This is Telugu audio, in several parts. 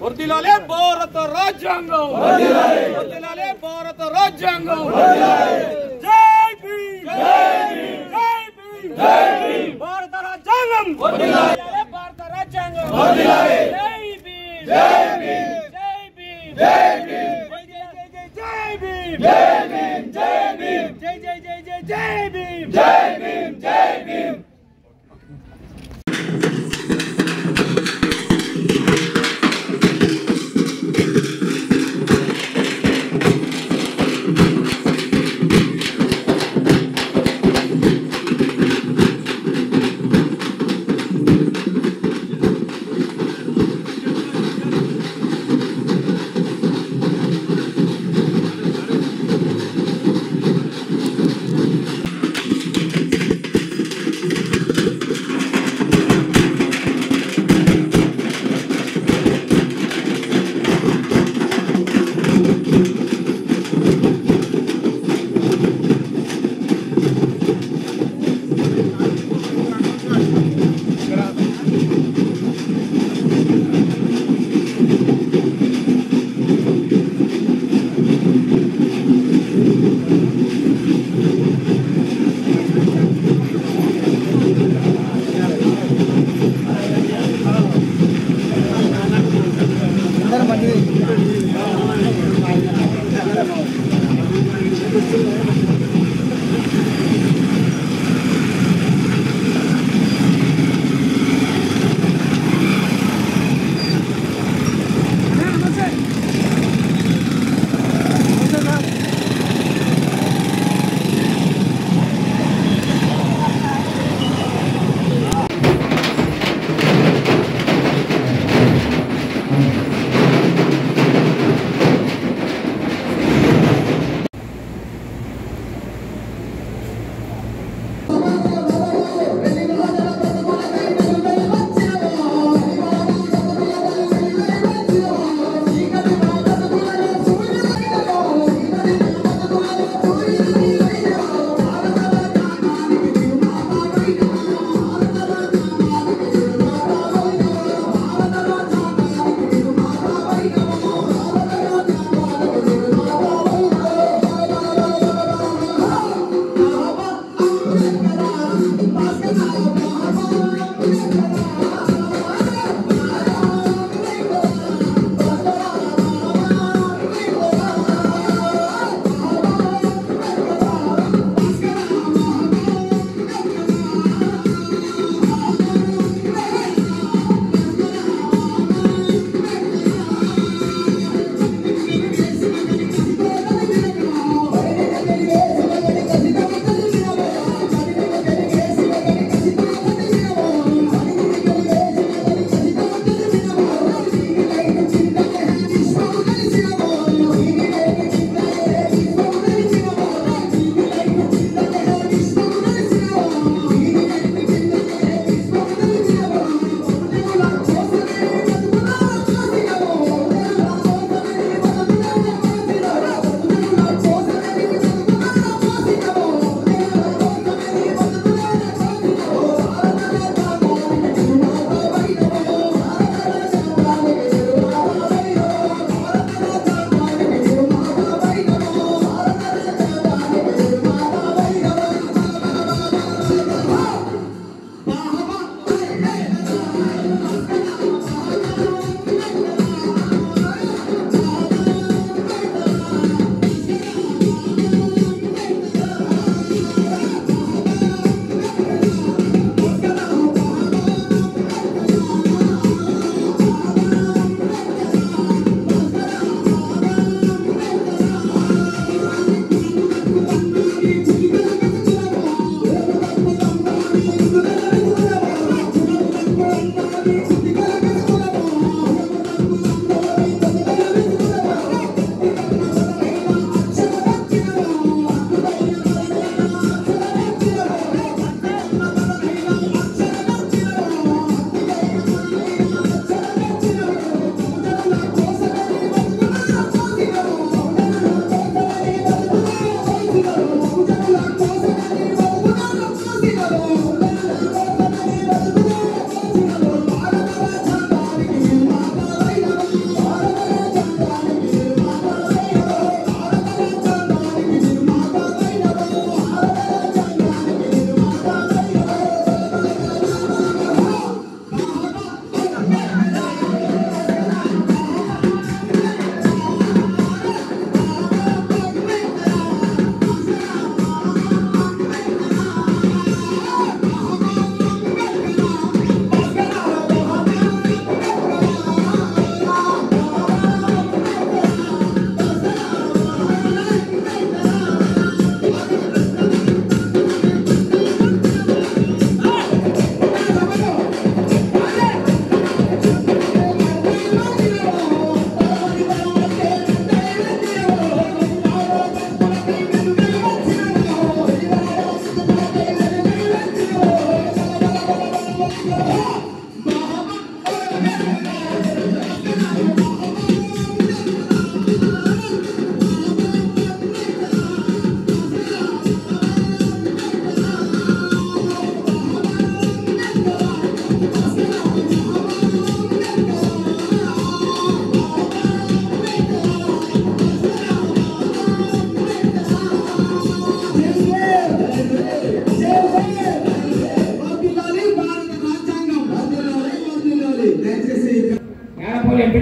వర్ధిల్లాలే భారత రాజ్యాంగం, వర్ధిల్లాలే భారత రాజ్యాంగం. జై భీమ్, జై భీమ్, జై భీమ్. భారత రాజ్యాంగం వర్ధిల్లాలే, భారత రాజ్యాంగం వర్ధిల్లాలే. జై భీమ్, జై భీమ్, జై భీమ్, జై భీమ్, జై భీమ్, జై భీమ్, జై భీమ్, జై జై జై జై జై భీమ్, జై భీమ్, జై భీమ్.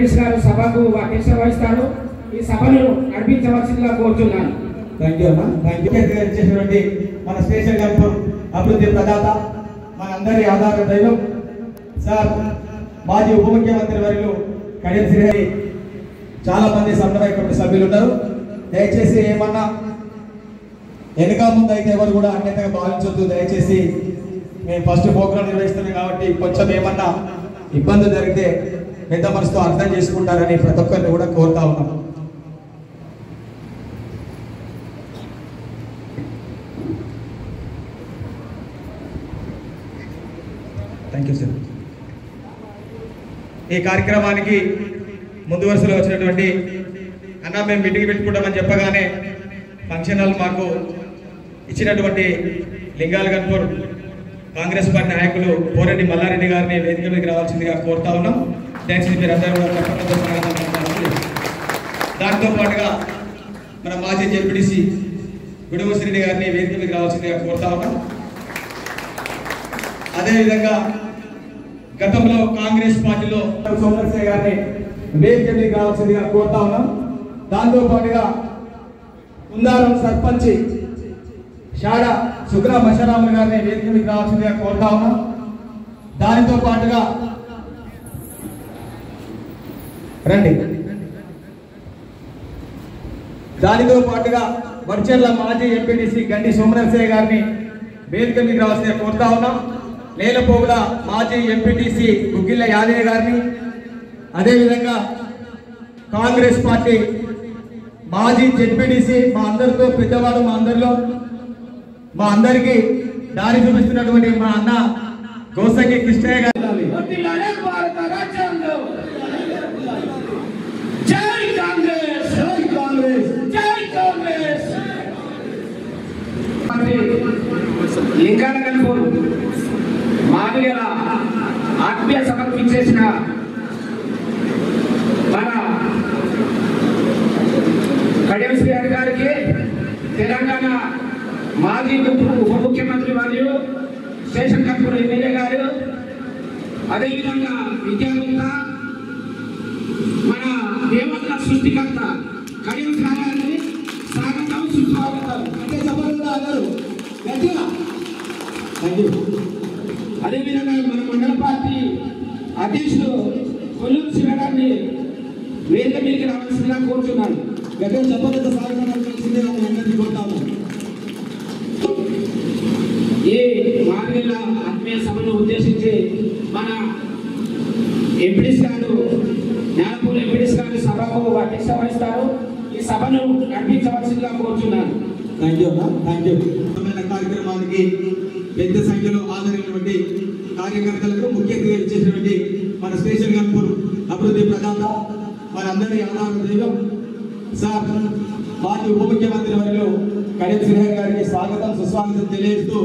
ఎంపీటీసీ గారు సభకు అధ్యక్ష వహిస్తారు. ఈ సభను నడిపించవలసిందిగా కోరుతున్నాను. థ్యాంక్ యూ అన్న. Thank you. చేసినటువంటి మన స్టేషన్ గన్పూర్ అభివృద్ధి ప్రదాత మనందరి ఆధార దైవం సార్ మాజీ ఉప ముఖ్యమంత్రి వర్యులు కడియం శ్రీహరి, చాలా మంది సమన్వయ కమిటీ సభ్యులు ఉన్నారు. దయచేసి ఏమన్నా వెనుక ముందు అయితే ఎవరు కూడా అన్యతగా భావించొద్దు. దయచేసి మేము ఫస్ట్ ప్రోగ్రాం నిర్వహిస్తున్నాం కాబట్టి కొంచెం ఏమన్నా ఇబ్బంది జరిగితే పెద్ద మనసుతో అర్థం చేసుకుంటారని ప్రతి ఒక్కరిని కూడా కోరుతా ఉన్నాం. Thank you sir. ఈ కార్యక్రమానికి ముందు వరుసలో వచ్చినటువంటి అన్న మేము మీటింగ్ పెట్టుకుంటామని చెప్పగానే ఫంక్షన్ హాల్ మాకు ఇచ్చినటువంటి లింగాల గన్పూర్ కాంగ్రెస్ పార్టీ నాయకులు పోరెడ్డి మల్లారెడ్డి గారిని వేదిక మీదకి రావాల్సిందిగా కోరుతా ఉన్నాం. దయచేసి మీరు అందరూ దాంతో పాటుగా మన మాజీ జెడ్పీటీసీ గుడిమసిరెడ్డి గారిని వేదిక మీదకి రావాల్సిందిగా కోరుతా ఉన్నాం. అదేవిధంగా గతంలో కాంగ్రెస్ పార్టీలో సోమరసేయ గారిని వేదిక మీదకి రావాల్సిందిగా కోరుతా ఉన్నాం. దాంతో పాటుగా కుందారం సర్పంచ్ షాడా సుగ్రా మషరాములు గారిని వేదిక మీదకి రావాల్సిందిగా కోరుతా ఉన్నాం. దానితో పాటుగా వర్చెర్ల మాజీ ఎంపీటీసీ గండి సోమరసేయ గారిని వేదిక మీదకి రావాల్సిందిగా కోరుతా ఉన్నాం. నేలపోగుల మాజీ ఎంపీటీసీ గుగ్గిళ్ళ యాదయ్య గారిని, అదేవిధంగా కాంగ్రెస్ పార్టీ మాజీ జెడ్పీటీసీ మా అందరితో పెద్దవాడు, మా అందరికీ దారి చూపిస్తున్నటువంటి మా అన్న గోసంగి కృష్ణయ్య గారి లింగాల గన్పూర్ మాదిగల ఆత్మీయ సభకు ఇచ్చేసిన మన కడియం శ్రీహరి గారికి, తెలంగాణ మాజీ ఉప ముఖ్యమంత్రి మరియు స్టేషన్ గన్పూర్ ఎమ్మెల్యే గారు, అదేవిధంగా విద్యావేత్త, మన దేవతల సృష్టికర్త కడియం శ్రీహరి స్వాగతం సుస్వాగతం. అదేవిధంగా మన మండల పార్టీ అధ్యక్షుడు కొల్లూరు శివ గారిని వేదిక మీదకి రావాల్సిందిగా కోరుతున్నాను. గత చెప్పలేదు స్వాగతం కోరుతాము. ఈ మాదిగల ఆత్మీయ సభను ఉద్దేశించి మన ఎంపీడీసీ గారు, జ్ఞానపూర్ ఎంపీడీసీ గారు సభకు అధ్యక్ష వహిస్తారు. ఈ సభను నడిపించవలసిందిగా కోరుతున్నాను. థ్యాంక్ యూ అన్న. Thank you. కార్యక్రమానికి పెద్ద సంఖ్యలో హాజరైనటువంటి కార్యకర్తలకు, ముఖ్య అతిథిగా ఇచ్చేసినటువంటి మన స్టేషన్ గన్పూర్ అభివృద్ధి ప్రదాత మనందరి ఆధార దైవం సార్ మాజీ ఉప ముఖ్యమంత్రి వర్యులు కడియం శ్రీహరి గారికి స్వాగతం సుస్వాగతం తెలియజేస్తూ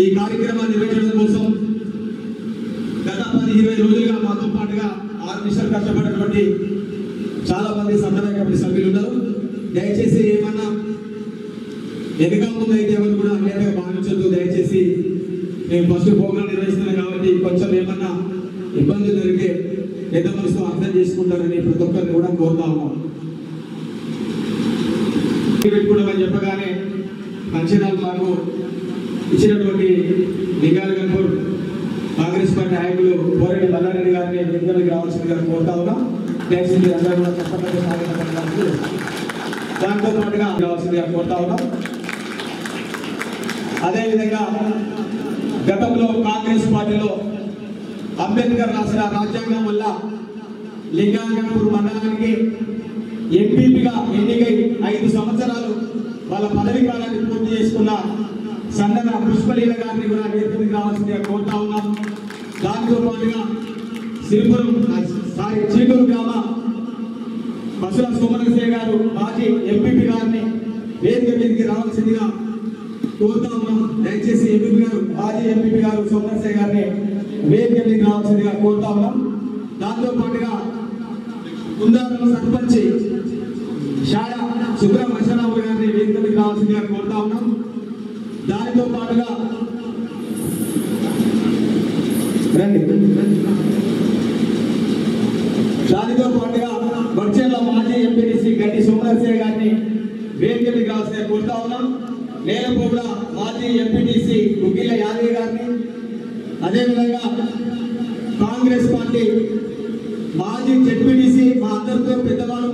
ఈ కార్యక్రమాన్ని నిర్వహించడం కోసం గత 10-20 రోజులుగా మాతో పాటుగా 6 నిమిషాలు కష్టపడినటువంటి చాలా మంది సమన్వయ కమిటీ సభ్యులు ఉన్నారు. దయచేసి ఏమన్నా వెనుక ముందు అయితే ఎవరు కూడా అన్యాయంగా భావించొద్దు. దయచేసి మేము ఫస్ట్ ప్రోగ్రాం నిర్వహిస్తున్నాం కాబట్టి కొంచెం ఏమన్నా ఇబ్బంది జరిగితే పెద్ద మనసుతో అర్థం చేసుకుంటారని ప్రతి ఒక్కరిని కూడా కోరుతా ఉన్నాం. పెట్టుకుంటామని చెప్పగానే ఫంక్షన్ హాల్ మాకు ఇచ్చినటువంటి లింగాల గన్పూర్ కాంగ్రెస్ పార్టీ నాయకులు పోరెడ్డి మల్లారెడ్డి గారిని వేదికలకు రావాల్సిందిగా కోరుతా ఉన్నాం. దయచేసి అందరూ కూడా కష్టపడి సాగడానికి దాంతో పాటుగా రావాల్సిందిగా కోరుతా ఉన్నాం. అదేవిధంగా గతంలో కాంగ్రెస్ పార్టీలో అంబేద్కర్ రాసిన రాజ్యాంగం వల్ల లింగాల గన్పూర్ మండలానికి ఎంపీపీగా ఎన్నికై 5 సంవత్సరాలు వాళ్ళ పదవి కాలాన్ని పూర్తి చేసుకున్న సందన పుష్పలీల గారిని కూడా వేదికకి రావాల్సిందిగా కోరుతా ఉన్నాం. దాంతో పాటుగా చీటూరు గ్రామ పశుల సోమరసేయ గారు మాజీ ఎంపీపీ గారిని వేదిక మీదకి రావాల్సిందిగా కోరుతా ఉన్నాం. దయచేసి ఎంపీపీ గారు, మాజీ ఎంపీపీ గారు సోమరసేయ గారిని వేదిక మీదకి రావాల్సిందిగా కోరుతా ఉన్నాం. దాంతో పాటుగా కుందారం సర్పంచ్ షాడా సుగ్రా మషరాములు గారిని వేదిక మీదకి రావాల్సిందిగా కోరుతా ఉన్నాం. దానితో పాటుగా రావాల్సిందే కోరుతా ఉన్నాం. నేలపోగుల మాజీ ఎంపీటీసీ గుగ్గిళ్ళ యాదయ్య గారిని, అదేవిధంగా కాంగ్రెస్ పార్టీ మాజీ జెడ్పీటీసీ మా అందరితో పెద్దవాళ్ళు,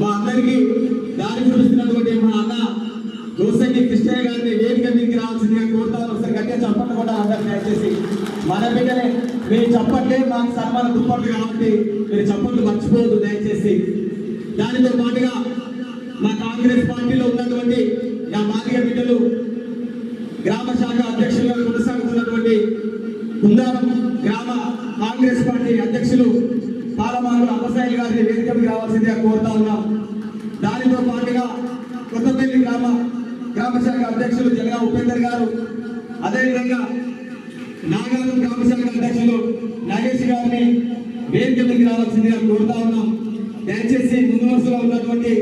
మా అందరికీ దారి చూపిస్తున్నటువంటి మా అన్న దోసంగి కృష్ణయ్య గారిని వేదిక మీదకి రావాల్సిందిగా కోరుతాను. ఒకసారి గట్టిగా చప్పట్లు కూడా అందరు దయచేసి మన బిడ్డనే మీరు చప్పట్లే మాకు సన్మాన దుప్పట్లు కాబట్టి మీరు చప్పట్లు మర్చిపోవద్దు దయచేసి. దానితో పాటుగా మా కాంగ్రెస్ పార్టీలో ఉన్నటువంటి నా మాదిగ బిడ్డలు గ్రామ శాఖ అధ్యక్షులుగా కొనసాగుతున్నటువంటి కుందారం గ్రామ కాంగ్రెస్ పార్టీ అధ్యక్షులు పాలమానుల అబ్బసాయి గారిని వేదికకి రావాల్సిందిగా కోరుతా ఉన్నాం. దానితో పాటుగా కొత్తపల్లి గ్రామ శాఖ అధ్యక్షులు జగన్ ఉపేందర్ గారు, అదేవిధంగా నాగారం గ్రామ శాఖ అధ్యక్షులు నాగేష్ గారిని వేదికకి రావాల్సిందిగా కోరుతా ఉన్నాం. దయచేసి ముందు వరుసలో ఉన్నటువంటి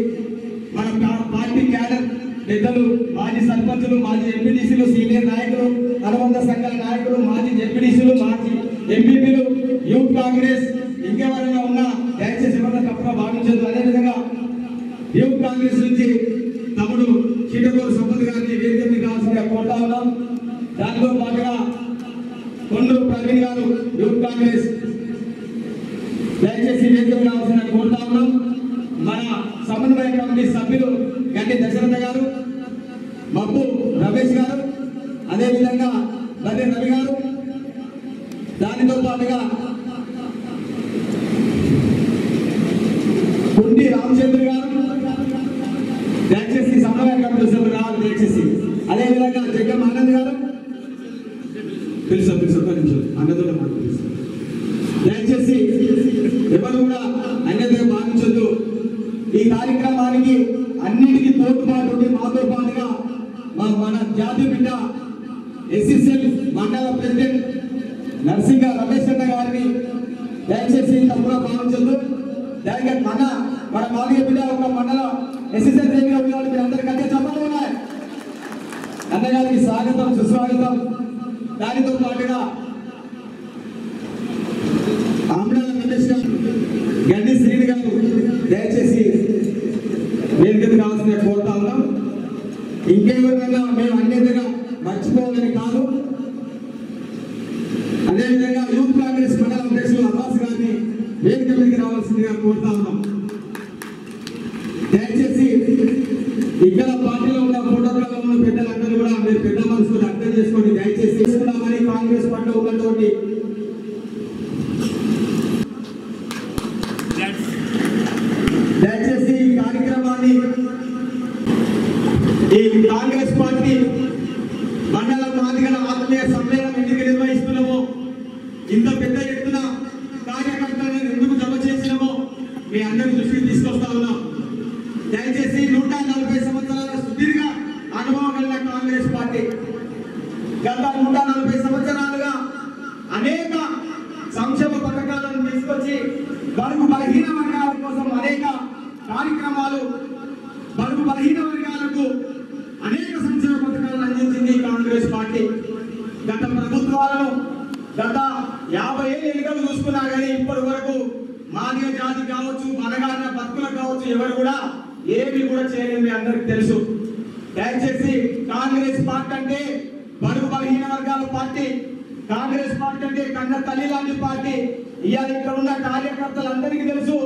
మన పార్టీ క్యాడర్ పెద్దలు, మాజీ సర్పంచులు, మాజీ ఎంపీటీసీలు, సీనియర్ నాయకులు, అనుబంధ సంఘాల నాయకులు, మాజీ జెడ్పీటీసీలు, మాజీ ఎంపీపీలు, యూత్ కాంగ్రెస్ ఇంకెవరైనా ఉన్నా దయచేసి ఎవరైనా తప్పుగా భావించదు. అదేవిధంగా యూత్ కాంగ్రెస్ నుంచి తమ్ముడు చీటగోరు సంపత్ గారిని వేదిక మీద రావాల్సిందిగా కోరుతా ఉన్నాం. దానితో పాటుగా కొండూరు ప్రవీణ్ గారు యూత్ కాంగ్రెస్ దయచేసి వేదిక మీద రావాల్సిందిగా కోరుతా ఉన్నాం. మన సమన్వయ కమిటీ సభ్యులు గంటి దశరథ గారు, మబ్బు రమేష్ గారు, అదేవిధంగా బర్రె రవి గారు, దానితో పాటుగా కుంటి రామచంద్ర గారు దయచేసి సమన్వయ కమిటీ సభ్యులు రావాలి దయచేసి. అదేవిధంగా జగ్గం ఆనంద్ గారు తెలుసు అన్నదోడ తెలుసు. దయచేసి ఎవరు కూడా అన్యతగా భావించొద్దు. ఈ కార్యక్రమానికి అన్నిటికీ తోడ్పాటు ఉండి మాతో పాటుగా మన జాతీయ బిడ్డ ఎస్ఎస్ఎల్ మండల ప్రెసిడెంట్ నర్సింగ రమేష్ అన్న గారిని దయచేసి తప్పుగా భావించద్దు. దయచేసి మన మాదిగ బిడ్డ ఒక మండల ఎస్ఎస్ఎల్ మీరు అందరికీ అదే చెప్పలు ఉన్నాయి. అన్నగారికి స్వాగతం, సుస్వాగతం. దానితో పాటుగా ఆమ్రాల రమేష్ గారు, గడ్డి శ్రీని గారు దయచేసి వేదికకు రావాల్సిన కోరుతా ఉన్నాం. ఇంకేవిధంగా మేము అన్యతగా మర్చిపోవాలని కాదు. అదేవిధంగా యూత్ కాంగ్రెస్ మండల అధ్యక్షులు అబ్బాస్ గారిని వేదిక మీదకి రావాల్సిందిగా కోరుతా ఉన్నాం. దయచేసి ఇక్కడ పార్టీలో ఉన్న ఫోటోగ్రాఫర్లు ఉన్న పెద్దలందరూ కూడా మీరు పెద్ద మనసులు అర్థం చేసుకోండి. దయచేసి తీసుకున్నామని కాంగ్రెస్ పార్టీలో ఉన్నటువంటి దయచేసి ఈ కార్యక్రమాన్ని ఈ కాంగ్రెస్ పార్టీ మండల మాదిగల ఆత్మీయ సమ్మేళనం ఎందుకు నిర్వహిస్తున్నామో, ఇంత పెద్ద ఎత్తున కార్యకర్తలను ఎందుకు జమ చేసినామో మీ అందరి దృష్టికి తీసుకొస్తా ఉన్నాం. దయచేసి 140 సంవత్సరాల సుదీర్ఘ అనుభవం కలిగిన కాంగ్రెస్ పార్టీ గత 140 సంవత్సరాలుగా అనేక సంక్షేమ పథకాలను తీసుకొచ్చి బడుగు బలహీన వర్గాల కోసం అనేక కార్యక్రమాలు, బడుగు బలహీన వర్గాలకు అనేక సంక్షేమ పథకాలను అందించింది కాంగ్రెస్ పార్టీ. గత ప్రభుత్వాలను గత 50 ఏళ్ళ ఎన్నికలు చూసుకున్నా కానీ ఇప్పటి వరకు మాదిగ జాతి కావచ్చు, మనగారిన బతుకులకు కావచ్చు, ఎవరు కూడా ఏమి కూడా చేయలేదు. మీ అందరికి తెలుసు. దయచేసి కాంగ్రెస్ పార్టీ అంటే బడుగు బలహీన వర్గాల పార్టీ, కాంగ్రెస్ పార్టీ అంటే కన్న తల్లి లాంటి పార్టీ. ఇవాళ ఇక్కడ ఉన్న కార్యకర్తలందరికీ తెలుసు.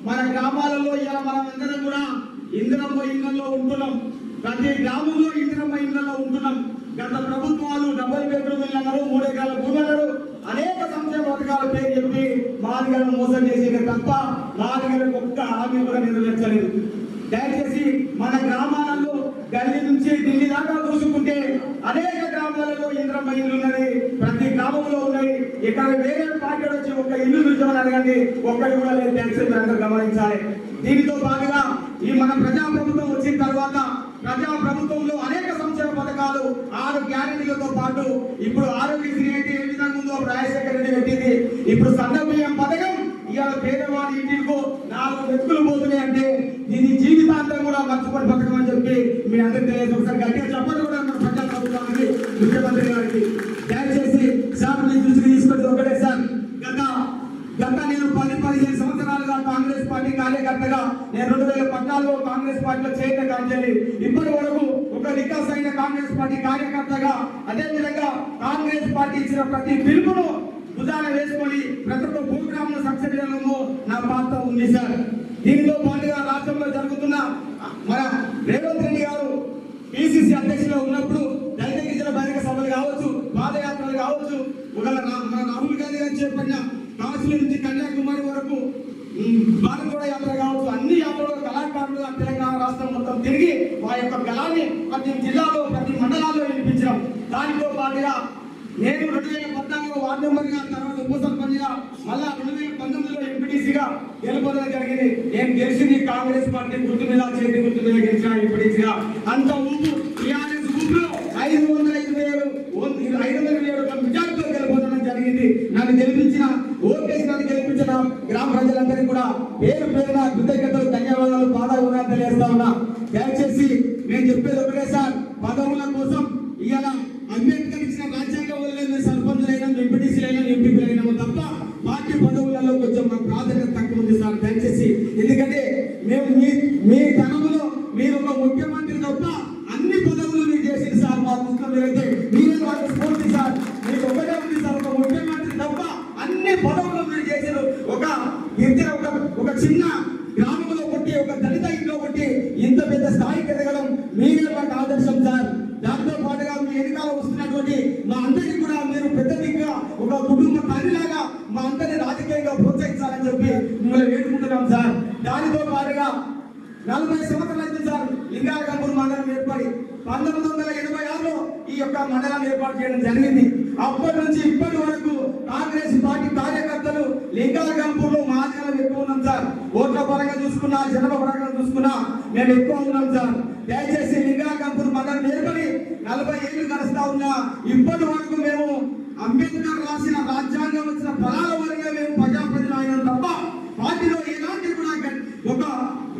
మన గ్రామాలలో ఇవాళ మనం అందరం కూడా ఇందిరమ్మ ఇళ్లలో ఉంటున్నాం. ప్రతి గ్రామంలో ఇందిరమ్మ ఇళ్లలో ఉంటున్నాం. గత ప్రభుత్వాలు డబుల్ బెడ్రూమ్ ఇళ్ళు అన్నారు, 3 ఎకరాల భూమి అన్నారు, అనేక సంక్షేమ పథకాల పేరు చెప్పి మాదిగలను మోసం చేసేది తప్ప మాదిగలకు ఒక్క హామీ కూడా నెరవేర్చలేదు. దయచేసి మన గ్రామాలలో గల్లీ నుంచి ఢిల్లీ దాకా చూసుకుంటే అనేక గ్రామాలలో ఇందిరమ్మ ఇల్లు ఉన్నది, ప్రతి గ్రామంలో ఉన్నాయి. ఇక్కడ వేరే పార్టీ వచ్చి ఒక ఇల్లు చూసామని అడగండి, ఒక్కటి కూడా లేదు. దయచేసి అందరూ గమనించాలి. దీనితో పాటుగా ఈ మన ప్రజాప్రభుత్వం వచ్చిన తర్వాత ప్రజాప్రభుత్వంలో అనేక సంక్షేమ పథకాలు, 6 గ్యారెంటీలతో పాటు ఇప్పుడు ఆరోగ్యశ్రీ అయితే ఏ విధంగా ఉందో రాజశేఖర రెడ్డి పెట్టింది. ఇప్పుడు సన్న బియ్యం పథకం ఇవాళ పేదవాడి ఇంటికి 4 వ్యక్తులు పోతున్నాయి అంటే ఇది జీవితాంతం కూడా మర్చిపోని పథకం అని చెప్పి మీ అందరికీ తెలియదు. ఒకసారి గట్టిగా చెప్పండి కూడా మన ప్రజాప్రభుత్వానికి, ముఖ్యమంత్రి గారికి. దయచేసి సార్ మీ దృష్టికి తీసుకొచ్చి ఒకటే సార్, గత నేను 10-15 సంవత్సరాలుగా కాంగ్రెస్ పార్టీ కార్యకర్తగా నేను 2014లో కాంగ్రెస్ పార్టీలో చేరిన కాంచెల్లి ఇప్పటి వరకు ఒక నికాస్ అయిన కాంగ్రెస్ పార్టీ కార్యకర్తగా అదే విధంగా కాంగ్రెస్ పార్టీ ఇచ్చిన ప్రతి పిలుపును భుజాన వేసుకొని ప్రతి ఒక్క ప్రోగ్రామ్ సక్సెస్ చేయడంలో నా పాత్ర ఉంది సార్. దీనితో పాటుగా రాష్ట్రంలో జరుగుతున్న మన రేవంత్ రెడ్డి గారు పిసిసి అధ్యక్షులుగా ఉన్నప్పుడు దళిత గిరిజన బహిరంగ సభలు కావచ్చు, పాదయాత్రలు కావచ్చు, మన రాహుల్ గాంధీ గారు చేపట్టిన కాశ్మీర్ నుంచి కన్యాకుమారి వరకు భారతోడ యాత్ర కావచ్చు, అన్ని యాత్రలో కళాకారులు తెలంగాణ రాష్ట్రం మొత్తం తిరిగి వారి యొక్క గళాన్ని ప్రతి జిల్లాలో ప్రతి మండలాల్లో వినిపించడం. దానితో పాటుగా నేను 2014లో వార్డు మెంబర్గా, తర్వాత ఉప సర్పంచ్గా, మళ్ళా 2019లో ఎంపీటీసీగా గెలుపొందడం జరిగింది. నేను గెలిచింది కాంగ్రెస్ పార్టీ గుర్తు మీద, చేతి గుర్తు మీద గెలిచిన ఎంపీటీసీగా. అంత ఊపు టీఆర్ఎస్ ఊపులో 527 మెజార్టీతో గెలుపొందడం జరిగింది. నన్ను గెలిపించిన గ్రామ ప్రజలందరికీ కూడా పేరు పేరున కృతజ్ఞతలు, ధన్యవాదాలు, పాదాభివందనాలు తెలియజేస్తా ఉన్నా. దయచేసి నేను చెప్పేది ఒకటే సార్, పదవుల కోసం ఇవాళ అంబేద్కర్ ఇచ్చిన రాజ్యాంగం వదిలేదు సర్పంచులైనా, ఎంపీటీసీలైనా, ఎంపీలైనా తప్ప పార్టీ పదవులలో కొంచెం మాకు ప్రాధాన్యత తక్కువ ఉంది సార్. దయచేసి ఎందుకంటే మేము మీ తనములో మీరు ఒక ముఖ్యమంత్రి తప్ప అన్ని పదవులు మీరు చేసింది సార్. మా దృష్టిలో మీరైతే మీరే మాకు స్ఫూర్తి సార్. మీకు ఒకటే ఉంది సార్, ఒక ముఖ్యమంత్రి తప్ప అన్ని పదవులు మీరు చేశారు. ఒక చిన్న గ్రామంలో కొట్టి, ఒక దళిత ఇంట్లో కొట్టి ఇంత పెద్ద స్థాయికి ఎదగడం మీరే మాకు ఆదర్శం సార్. దాంతో పాటుగా మీ ఎన్నికలు వస్తున్నటువంటి మా అందరికీ కూడా మీరు పెద్ద దిగ్గా ఒక కుటుంబ తల్లిలాగా మా అందరినీ రాజకీయంగా ప్రోత్సహించాలని చెప్పి మిమ్మల్ని వేడుకుంటున్నాం సార్. దానితో పాటుగా 40 సంవత్సరాలు అయింది సార్ లింగాయగంపూర్ మండలం ఏర్పడి. 1986లో ఈ యొక్క మండలాన్ని ఏర్పాటు చేయడం జరిగింది. అప్పటి నుంచి ఇప్పటి వరకు కాంగ్రెస్ పార్టీ కార్యకర్తలు లింగాయగంపూర్లో మా జనం ఎక్కువ ఉన్నాం సార్. ఓట్ల పరంగా చూసుకున్నా, జనప పరంగా చూసుకున్నా మేము ఎక్కువ ఉన్నాం సార్. దయచేసి లింగాయగంపూర్ మండలం ఏర్పడి 40 ఏళ్ళు గడుస్తా ఉన్నా ఇప్పటి వరకు మేము అంబేద్కర్ రాసిన రాజ్యాంగం వచ్చిన ఫలాల వరకే మేము ప్రజాప్రతినిధులు అయినాం తప్ప పార్టీలో ఎలాంటి కూడా ఒక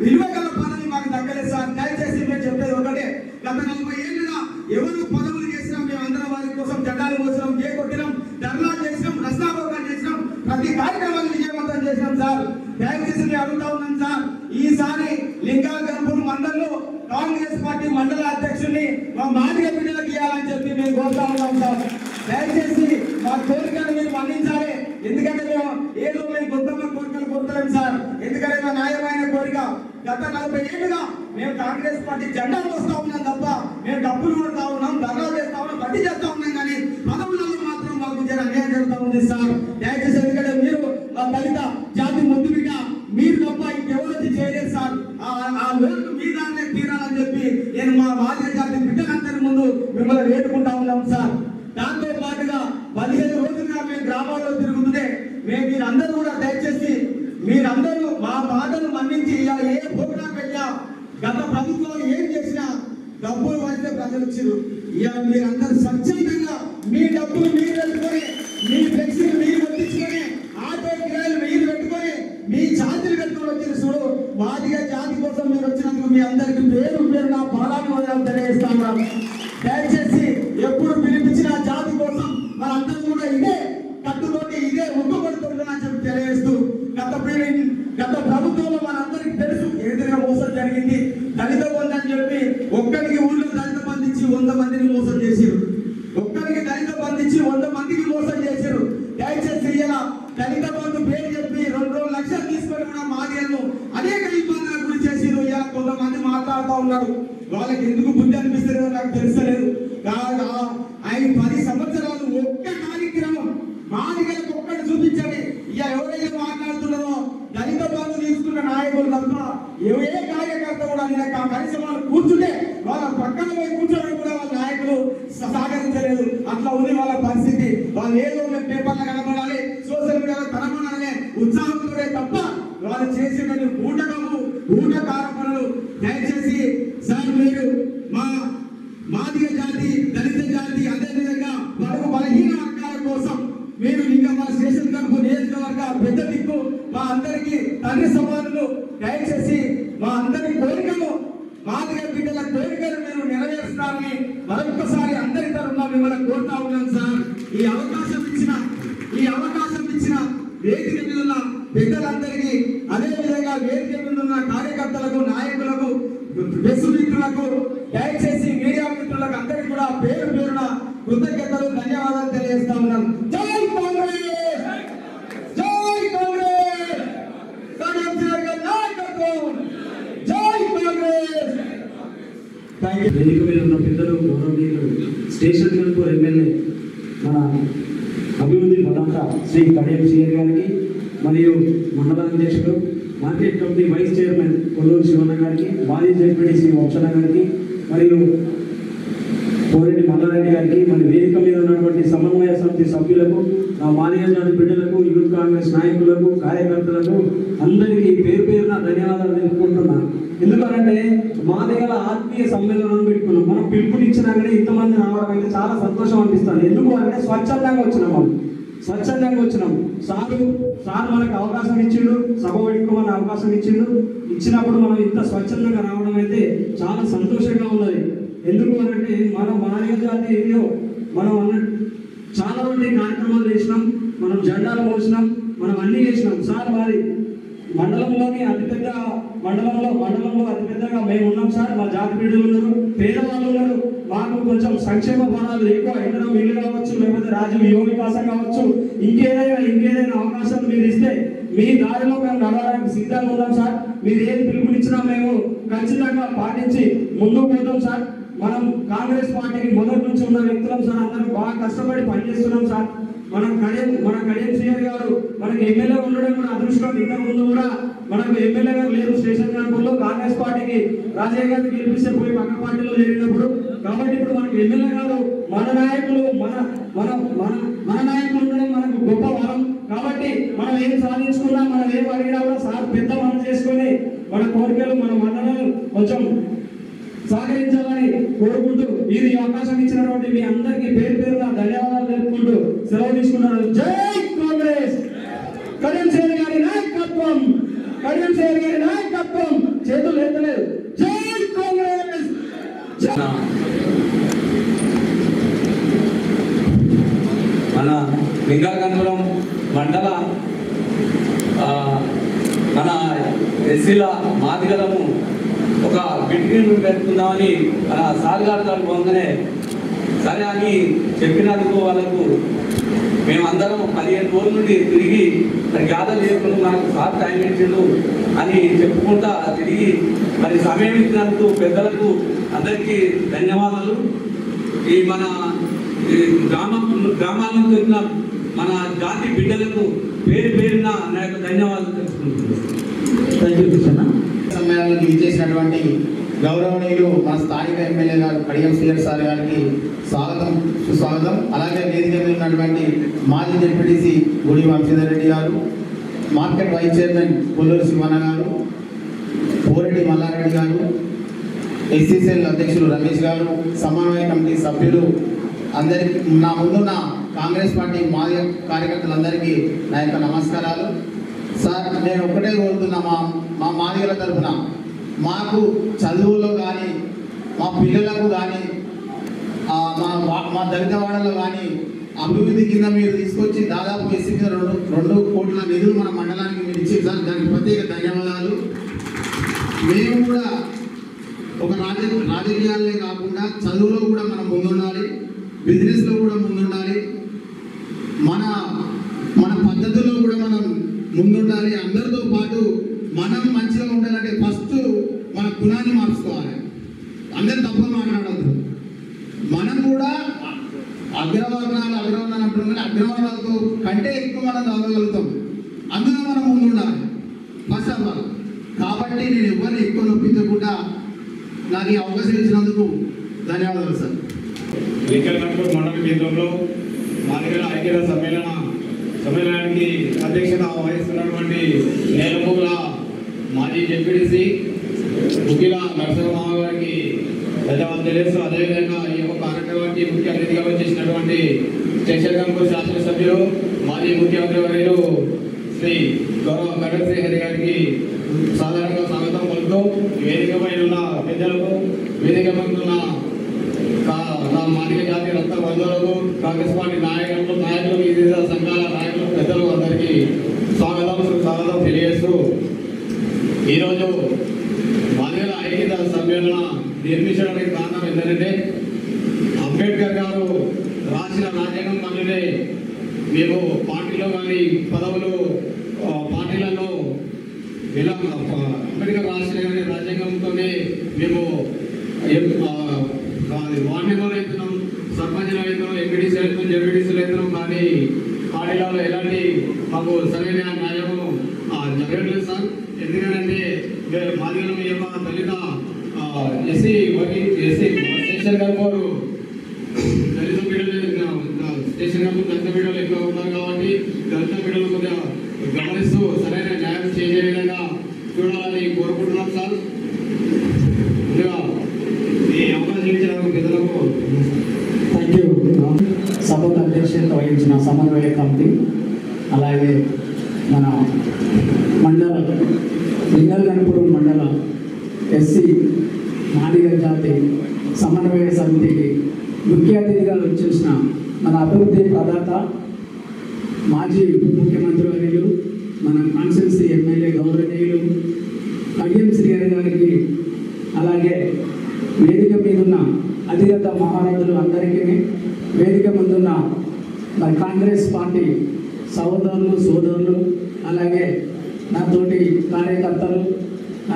విలువ గల పదవి మాకు దక్కలేదు సార్. దయచేసి మేము చెప్పేది ఒకటే, గత 40 ఏళ్ళుగా ఎవరు పదవులు చేసినా మేము అందరం వారి కోసం జెండాలు మోసినాం, కొట్టినాం, ధర్నాలు చేసినాం, రస్తారోకం చేసినాం, ప్రతి కార్యక్రమాన్ని విజయవంతం చేసినాం సార్. దయచేసి నేను అడుగుతా ఉన్నాను సార్, ఈసారి లింగాయగంపూర్ మండలంలో కాంగ్రెస్ పార్టీ మండల అధ్యక్షుడిని మా మాదిగ బిడ్డలకు ఇవ్వాలని చెప్పి మేము కోరుతా ఉన్నాం సార్. దయచేసి మా కోరికను మీరు మన్నించాలి. ఎందుకంటే మేము ఏదో మేము గొప్ప కోరికలు కోరుతలేం సార్. ఎందుకంటే మా న్యాయమైన కోరిక గత 40 ఏళ్ళుగా మేము కాంగ్రెస్ పార్టీ జెండాలు వస్తా ఉన్నాం తప్ప మేము డబ్బులు కొడతా ఉన్నాం, ధర్నాలు చేస్తా ఉన్నాం, బట్టి చేస్తా ఉన్నాం, కానీ పదవులలో మాత్రం మాకు అన్యాయం జరుగుతూ ఉంది సార్. దయచేసి ఎందుకంటే మీరు మా దళిత జాతి ముద్దు బిడ్డ, మీరు తప్ప ఇంకెవరైతే చేయలేదు సార్. ఆ లోటు మీ దాన్నే తీరాలని చెప్పి నేను మా బాధ్య జాతి బిడ్డలందరి ముందు మిమ్మల్ని వేడుకుంటా ఉన్నాం సార్. దాంతో పాటుగా 15 రోజులుగా మేము గ్రామాల్లో తిరుగుతుంటే మీరందరూ కూడా దయచేసి మీరందరూ మా బాధను మన్నించి ఇవాళ ఏ ప్రోగ్రాం పెట్టినా, గత ప్రభుత్వాలు ఏం చేసినా డబ్బులు పడితే ప్రజలు వచ్చారు. ఇవాళ మీరందరూ స్వచ్ఛందంగా మీ డబ్బులు మీరు పెట్టుకొని, మీ ఫ్లెక్సీలు మీరు పట్టించుకొని, ఆటో కిరాయిలు మీరు పెట్టుకొని, మీ జాతులు పెట్టుకొని వచ్చారు చూడు. మాదిగా జాతి కోసం మీరు వచ్చినందుకు మీ అందరికీ పేరు నా పాదాభివందనాలు తెలియజేస్తాను. దయచేసి ఎప్పుడు పిలిపించిన జాతి కోసం మనందరం కూడా ఇదే కట్టుతోటి ఇదే ఒక్కబడుతుందని చెప్పి తెలియజేస్తూ, గత ప్రభుత్వంలో మనందరికీ తెలుసు ఎదురుగా మోసం జరిగింది. దళిత బంధు అని చెప్పి ఒక్కరికి ఊళ్ళో దళిత బంధు ఇచ్చి 100 మందిని మోసం చేశారు. ఒక్కరికి దళిత బంధు ఇచ్చి 100 మందికి మోసం చేశారు. దయచేసి ఇలా దళిత బంధు పేరు చెప్పి 2 లక్షలు తీసుకొని కూడా మాదిగలను అనేక ఇబ్బందులకు గురి చేసిరు. ఇలా కొంతమంది మాట్లాడుతూ ఉన్నారు. వాళ్ళకి ఎందుకు బుద్ధి అనిపిస్తుందో నాకు తెలుసలేదు. 10 సంవత్సరాలు ఒక్క కార్యక్రమం మాదిగలకు ఒక్కటి చూపించండి. ఇక ఎవరైతే మాట్లాడుతున్నారో దళిత బంధు తీసుకున్న నాయకులు తప్ప ఏ కార్యకర్త కూడా కనీసం వాళ్ళు కూర్చుంటే వాళ్ళ పక్కన పోయి కూర్చోవడం కూడా వాళ్ళ నాయకులు సహకరించలేదు. అట్లా ఉంది వాళ్ళ పరిస్థితి. వాళ్ళు ఏదో పేపర్లో కనబడాలి, సోషల్ మీడియాలో కనబడాలి ఉత్సాహంతో తప్ప వాళ్ళు చేసేటువంటి ఊటకార పనులు. దయచేసి సార్ మీరు మా మాదిగ జాతి, దళిత జాతి, అదేవిధంగా బడుగు బలహీన వర్గాల కోసం మీరు ఇంకా మా స్టేషన్ కనుక నియోజకవర్గ పెద్ద దిక్కు, మా అందరికీ తండ్రి సమానులు. దయచేసి మా అందరి కోరికలు, మాదిగ బిడ్డల కోరికలు మీరు నెరవేరుస్తారని మరొకసారి అందరి తరఫున మిమ్మల్ని కోరుతా ఉన్నాను సార్. ఈ అవకాశం ఇచ్చిన వేదిక మీద ఉన్న పెద్దలందరికీ, అదేవిధంగా కృతజ్ఞతలు ధన్యవాదాలు తెలియజేస్తా ఉన్నాం. జై కాంగ్రెస్, జై కాంగ్రెస్, కడియం శ్రీహరి గారి నాయకత్వం, జై కాంగ్రెస్. వేదిక మీద ఉన్న పెద్దలు, గౌరవనీయులు, స్టేషన్ కనుపూర్ ఎమ్మెల్యే మన అభివృద్ధి పదార్థ శ్రీ కడియం శ్రీహరి గారికి, మరియు మండల అధ్యక్షుడు market committee vice chairman Kolluru Sivanna గారికి, మాజీ జడ్పీటీ శ్రీ వంశన గారికి, మరియు కోరెడ్డి మల్లారెడ్డి గారికి, మరి వేదిక మీద ఉన్నటువంటి సమన్వయ సమితి సభ్యులకు, నా మాదిగ జాతి బిడ్డలకు, యూత్ కాంగ్రెస్ నాయకులకు, కార్యకర్తలకు అందరికీ పేరు పేరున ధన్యవాదాలు తెలుపుకుంటున్నాను. ఎందుకంటే మాదిగల ఆత్మీయ సమ్మేళనం పెట్టుకున్నాం. మనం పిలుపునిచ్చినా కానీ ఇంతమంది రావడం అయితే చాలా సంతోషం అనిపిస్తుంది. ఎందుకు అంటే స్వచ్ఛందంగా వచ్చినాం. సార్ మనకు అవకాశం ఇచ్చిండు, సభ పెట్టుకోమని అవకాశం ఇచ్చినప్పుడు మనం ఇంత స్వచ్ఛందంగా రావడం అయితే చాలా సంతోషంగా ఉన్నది. ఎందుకు అంటే మనం మాదిగ జాతిలో మనం చాలా మంది కార్యక్రమాలు చేసినాం, మనం జెండాలు మోసినాం, మనం అన్నీ చేసినాం. సార్ మరి మండలంలో అతిపెద్దగా మేము ఉన్నాం సార్. మా జాతి బిడ్డలు ఉన్నారు, పేదవాళ్ళు ఉన్నారు. మాకు కొంచెం సంక్షేమ ఫలాలు ఎక్కువ ఇంధనం ఇల్లు కావచ్చు, లేకపోతే రాజీవ్ యువ వికాసం కావచ్చు, ఇంకేదైనా అవకాశాలు మీరు ఇస్తే మీ దారిలో మేము నడవడానికి సిద్ధంగా ఉన్నాం సార్. మీరు ఏది పిలుపునిచ్చినా మేము ఖచ్చితంగా పాటించి ముందుకు పోతాం సార్. మనం కాంగ్రెస్ పార్టీకి మొదటి నుంచి ఉన్న వ్యక్తులం సార్. అందరం బాగా కష్టపడి పనిచేస్తున్నాం సార్. మన కడియం శ్రీహరి గారు మనకి ఎమ్మెల్యే ఉండడం కూడా అదృష్టం. ఇంతకు ముందు కూడా మనకు ఎమ్మెల్యే గారు లేరు స్టేషన్ కనుపూర్లో. కాంగ్రెస్ పార్టీకి రాజయ్య గారిని గెలిపిస్తే పోయి పక్క పార్టీలో చేరినప్పుడు. కాబట్టి ఇప్పుడు మనకు ఎమ్మెల్యే గారు మన నాయకులు ఉండడం మనకు గొప్ప వరం. కాబట్టి మనం ఏం సాధించుకున్నా, మనం ఏం అడిగినా కూడా సార్ పెద్ద మనం చేసుకొని మన కోరికలు, మన మండలాలు కొంచెం సహకరించాలని కోరుకుంటూ ఇది అవకాశం ఇచ్చినటువంటి మీ అందరికీ పేరు పేరున ధన్యవాదాలు తెలుపుకుంటూ సెలవు తీసుకున్నాను. జై కాంగ్రెస్, కడియం శ్రీహరి గారి నాయకత్వం, చేతులు ఎత్తలేదు. జై కాంగ్రెస్. మన లింగాలగంపురం మండల మన ఎస్సీల మాదిగలము ఒక బిడ్డను పెట్టుకుందామని మన సార్ గారు పొందనే సరే అని చెప్పినందుకు వాళ్ళకు మేమందరం 15 రోజుల నుండి తిరిగి గ్యాదర్ చేసుకుని మనకు సార్ టైం ఇచ్చిండు అని చెప్పుకుంటా తిరిగి మరి సమయం ఇచ్చినందుకు పెద్దలకు అందరికీ ధన్యవాదాలు. ఈ మన గ్రామాల నుంచి వచ్చిన మన జాతి బిడ్డలకు పేరు పేరున నా యొక్క ధన్యవాదాలు తెలుసుకుంటున్నాను. సమ్మేళనానికి విచ్చేసినటువంటి గౌరవనీయులు మన స్థానిక ఎమ్మెల్యే గారు కడియం శ్రీహరి సార్ గారికి సుస్వాగతం. అలాగే వేదిక మీద ఉన్నటువంటి మాజీ ZPTC Gudi Vamshidhar garu, market vice chairman Kolluru Sivanna garu, Koreddy Mallareddy గారు, ఎస్సీసీఎల్ అధ్యక్షులు రమేష్ గారు, సమన్వయ కమిటీ సభ్యులు అందరికీ, నా ముందున్న కాంగ్రెస్ పార్టీ మాజీ కార్యకర్తలందరికీ నా యొక్క నమస్కారాలు. సార్, నేను ఒకటే కోరుతున్నా, మా మాదిగల తరఫున మాకు చదువుల్లో కానీ, మా పిల్లలకు కానీ, మా దళితవాడలో కానీ అభివృద్ధి కింద మీరు తీసుకొచ్చి దాదాపు ఎస్సీ కింద 2 కోట్ల నిధులు మన మండలానికి మీరు ఇచ్చింది సార్. దానికి ప్రత్యేక ధన్యవాదాలు. మేము కూడా ఒక రాజకీయాలే కాకుండా చదువులో కూడా మనం ముందుండాలి, బిజినెస్లో కూడా ముందుండాలి, మన పద్ధతుల్లో కూడా మనం ముందుండాలి. అందరితో పాటు మనం మంచిగా ఉండాలంటే ఫస్ట్ మన గుణాన్ని మార్చుకోవాలి. అందరు తప్పుగా మాట్లాడద్దు. మనం కూడా అగ్రవర్ణాలు అంటున్నాం, కానీ అగ్రవర్ణాలతో కంటే ఎక్కువ మనం చదవగలుగుతాం. అందులో మనం ముందుండాలి ఫస్ట్ ఆఫ్ ఆల్. కాబట్టి నేను ఎవరిని ఎక్కువ నొప్పించకుండా నాకు ఈ అవకాశం ఇచ్చినందుకు ధన్యవాదాలు సార్. లింగాలగంపురం మండల కేంద్రంలో మాదిగల ఐక్యత సమ్మేళనానికి అధ్యక్షత వహిస్తున్నటువంటి నేలమూల మాజీ జెడ్పీటీసీ ముఖ్యుల నరసింహరావు గారికి ధన్యవాదాలు తెలియజేస్తూ, అదేవిధంగా ఈ యొక్క కార్యక్రమానికి ముఖ్య అతిథిగా వచ్చేసినటువంటి స్టేషన్ కనుపూర్ శాసనసభ్యులు మాజీ ముఖ్యమంత్రి వర్యులు శ్రీ గౌరవ కడియం శ్రీహరి గారికి సాధారణంగా స్వాగతం పలుకుతూ, వేదికపై ఉన్న పెద్దలకు, వేదికపై ఉన్న నా మాదిగ జాతి రక్త బంధువులకు, కాంగ్రెస్ పార్టీ నాయకులు, వివిధ సంఘాల నాయకులు, పెద్దలు అందరికీ స్వాగతం తెలియజేస్తూ, ఈరోజు మాదిగల ఐక్యత సమ్మేళన నిర్మించడానికి కారణం ఏంటంటే అంబేద్కర్ గారు రాసిన రాజ్యాంగం వల్లనే మేము పార్టీలో కానీ పదవులు పార్టీలలో ఎలా అంబేద్కర్ రాసిన రాజ్యాంగంతోనే మేము వార్డు మెంబర్లు అవుతున్నాం, సర్పంచ్లు అవుతున్నాం, ఎంపీటీసీ అవుతున్నాం, జెడ్పీటీసీలు అవుతున్నాం. కానీ పార్టీలలో ఎలాంటి మాకు సరైన న్యాయము జరగట్లేదు సార్. ఎందుకంటే మాదిగల మీ యొక్క దళిత ఎస్సీ స్టేషన్ గారు దళిత బిడ్డలు స్టేషన్ గారు దళిత బిడ్డలు ఎక్కువ ఉన్నారు కాబట్టి దళిత బిడ్డలు కొద్దిగా గమనిస్తూ సరైన న్యాయం చేసే విధంగా చూడాలని కోరుకుంటున్నాం సార్. ముందుగా ఈ అవకాశం ఇచ్చిన పెద్దలకు థ్యాంక్ యూ. సభకు అధ్యక్షత వహించిన సమన్వయ కమిటీ, అలాగే మన మండల లింగల్గన్పూర్ మండల ఎస్సీ మాదిగ జాతి సమన్వయ సమితికి ముఖ్య అతిథిగా వచ్చేసిన మన అభివృద్ధి ప్రదాత మాజీ ఉప ముఖ్యమంత్రి వర్యులు, మన కాన్స్టిట్యున్సీ ఎమ్మెల్యే గౌరవనీయులు కడియం శ్రీహరి గారికి, అలాగే వేదిక మీదున్న అధిగత మహారాజులు అందరికీ, వేదిక ముందున్న మరి కాంగ్రెస్ పార్టీ సోదరులు సోదరులు, అలాగే నాతోటి కార్యకర్తలు,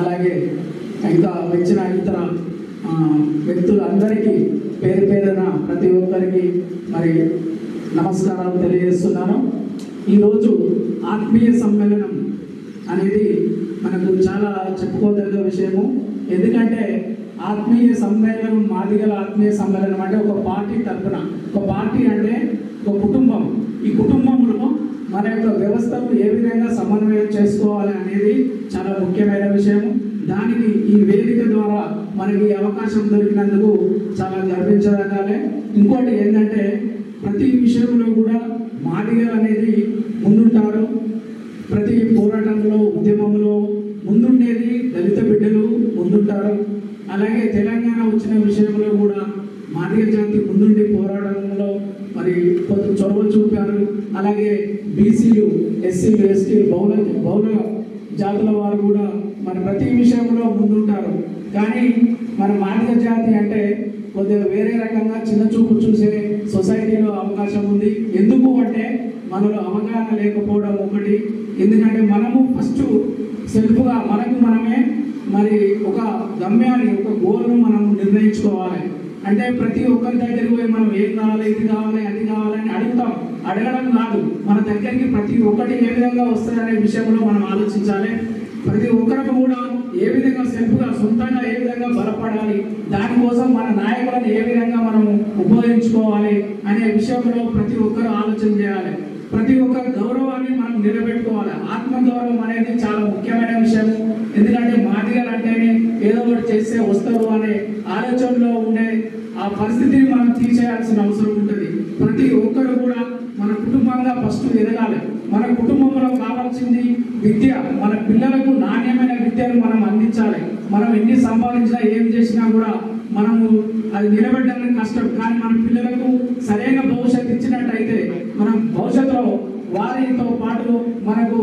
అలాగే ఇంకా వచ్చిన ఇతర వ్యక్తులు అందరికీ పేరు పేరున ప్రతి ఒక్కరికి మరి నమస్కారాలు తెలియజేస్తున్నాను. ఈరోజు ఆత్మీయ సమ్మేళనం అనేది మనకు చాలా చెప్పుకోదగ్గ విషయము. ఎందుకంటే ఆత్మీయ సమ్మేళనం, మాదిగల ఆత్మీయ సమ్మేళనం అంటే ఒక పార్టీ తరఫున, ఒక పార్టీ అంటే ఒక కుటుంబం. ఈ కుటుంబంలో మన యొక్క వ్యవస్థను ఏ విధంగా సమన్వయం చేసుకోవాలి అనేది చాలా ముఖ్యమైన విషయం. దానికి ఈ వేదిక ద్వారా మనకి అవకాశం దొరికినందుకు చాలా గర్వించదగాలి. ఇంకోటి ఏంటంటే ప్రతి విషయంలో కూడా మాదిగలు అనేది ముందుంటారు. ప్రతి పోరాటంలో, ఉద్యమంలో ముందుండేది దళిత బిడ్డలు ముందుంటారు. అలాగే తెలంగాణ వచ్చిన విషయంలో కూడా మాదిగ జాతి ముందుండి పోరాటంలో మరి కొంత చొరవ చూపారు. అలాగే బీసీలు, ఎస్సీలు, ఎస్టీలు, బహుళ జాతుల వారు కూడా మరి ప్రతి విషయంలో ముందుంటారు. కానీ మన మాదిగ జాతి అంటే కొద్దిగా వేరే రకంగా చిన్న చూపు చూసే సొసైటీలో అవకాశం ఉంది. ఎందుకు అంటే మనలో అవగాహన లేకపోవడం ఒకటి. ఎందుకంటే మనము ఫస్ట్ సెల్ఫ్గా మనకు మనమే మరి ఒక గమ్యాన్ని, ఒక గోల్ను మనం నిర్ణయించుకోవాలి. అంటే ప్రతి ఒక్కరి దగ్గరికి పోయి మనం ఏం కావాలి, ఇది కావాలి, అది కావాలని అడుగుతాం. అడగడం కాదు, మన దగ్గరికి ప్రతి ఒక్కటి ఏ విధంగా వస్తుందనే విషయంలో మనం ఆలోచించాలి. ప్రతి ఒక్కరికి కూడా ఏ విధంగా సెల్ఫ్గా సొంతంగా ఏ విధంగా బలపడాలి, దానికోసం మన నాయకులను ఏ విధంగా మనము ఉపయోగించుకోవాలి అనే విషయంలో ప్రతి ఒక్కరు ఆలోచన చేయాలి. ప్రతి ఒక్క గౌరవాన్ని మనం నిలబెట్టుకోవాలి. ఆత్మగౌరవం అనేది చాలా ముఖ్యమైన విషయం. ఎందుకంటే మాదిగలు అంటేనే ఏదో ఒకటి చేస్తే వస్తారు అనే ఆలోచనలో ఉండే ఆ పరిస్థితిని మనం తీసేయాల్సిన అవసరం ఉంటుంది. ప్రతి ఒక్కరు కూడా మన కుటుంబంగా ఫస్ట్ ఎదగాలి. మన కుటుంబంలో కావాల్సింది విద్య. మన పిల్లలకు నాణ్యమైన విద్యను మనం అందించాలి. మనం ఎన్ని సంపాదించినా ఏం చేసినా కూడా మనము అది నిలబెట్టడానికి కష్టం. కానీ మన పిల్లలకు సరైన భవిష్యత్తు ఇచ్చినట్టయితే మనం భవిష్యత్తులో వారితో పాటు మనకు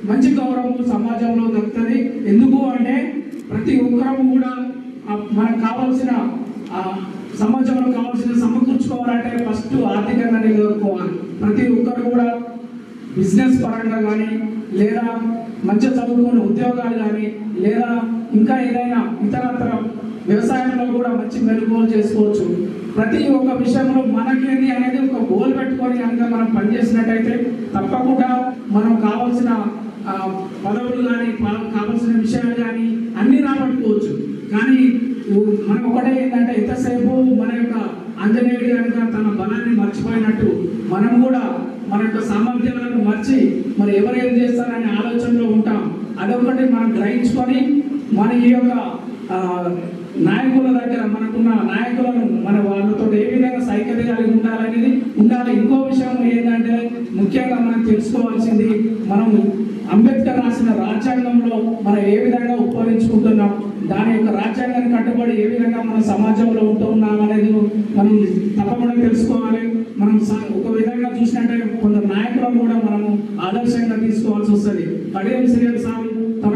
మంచి గౌరవం సమాజంలో దక్కుతుంది. ఎందుకు అంటే ప్రతి ఒక్కరూ కూడా మనకు కావాల్సిన సమాజంలో కావాల్సిన సమకూర్చుకోవాలంటే ఫస్ట్ ఆర్థికంగా నిలదొక్కుకోవాలి. ప్రతి ఒక్కరు కూడా బిజినెస్ పరంగా కానీ, లేదా మంచి చదువుకున్న ఉద్యోగాలు కానీ, లేదా ఇంకా ఏదైనా ఇతరత్ర వ్యవసాయంలో కూడా మంచి మెరుగుదల చేసుకోవచ్చు. ప్రతి ఒక్క విషయంలో మనకేంది అనేది ఒక గోల్ పెట్టుకొని కనుక మనం పనిచేసినట్టయితే తప్పకుండా మనం కావాల్సిన పదవులు కానీ, కావాల్సిన విషయాలు కానీ అన్నీ రాబట్టుకోవచ్చు. కానీ మనం ఒకటే ఏంటంటే ఎంతసేపు మన యొక్క ఆంజనేయుడు కనుక తన బలాన్ని మర్చిపోయినట్టు మనం కూడా మన యొక్క సామర్థ్యాలను మర్చి మరి ఎవరు ఏం చేస్తారనే ఆలోచనలో ఉంటాం. అదొకటి మనం గ్రహించుకొని మన ఈ యొక్క నాయకుల దగ్గర మనకున్న నాయకులను మన వాళ్ళతో ఏ విధంగా సైకిల్ కలిగి ఉండాలనేది ఉండాలి. ఇంకో విషయం ఏంటంటే ముఖ్యంగా మనం తెలుసుకోవాల్సింది, మనం అంబేద్కర్ రాసిన రాజ్యాంగంలో మనం ఏ విధంగా ఉపయోగించుకుంటున్నాం, దాని యొక్క రాజ్యాంగాన్ని కట్టుబడి ఏ విధంగా మన సమాజంలో ఉంటున్నాం అనేది మనం తప్పకుండా తెలుసుకోవాలి. మనం ఒక విధంగా చూసినట్టే కొందరు నాయకులను కూడా మనము ఆదర్శంగా తీసుకోవాల్సి వస్తుంది. కడియం శ్రీహరి సార్ తన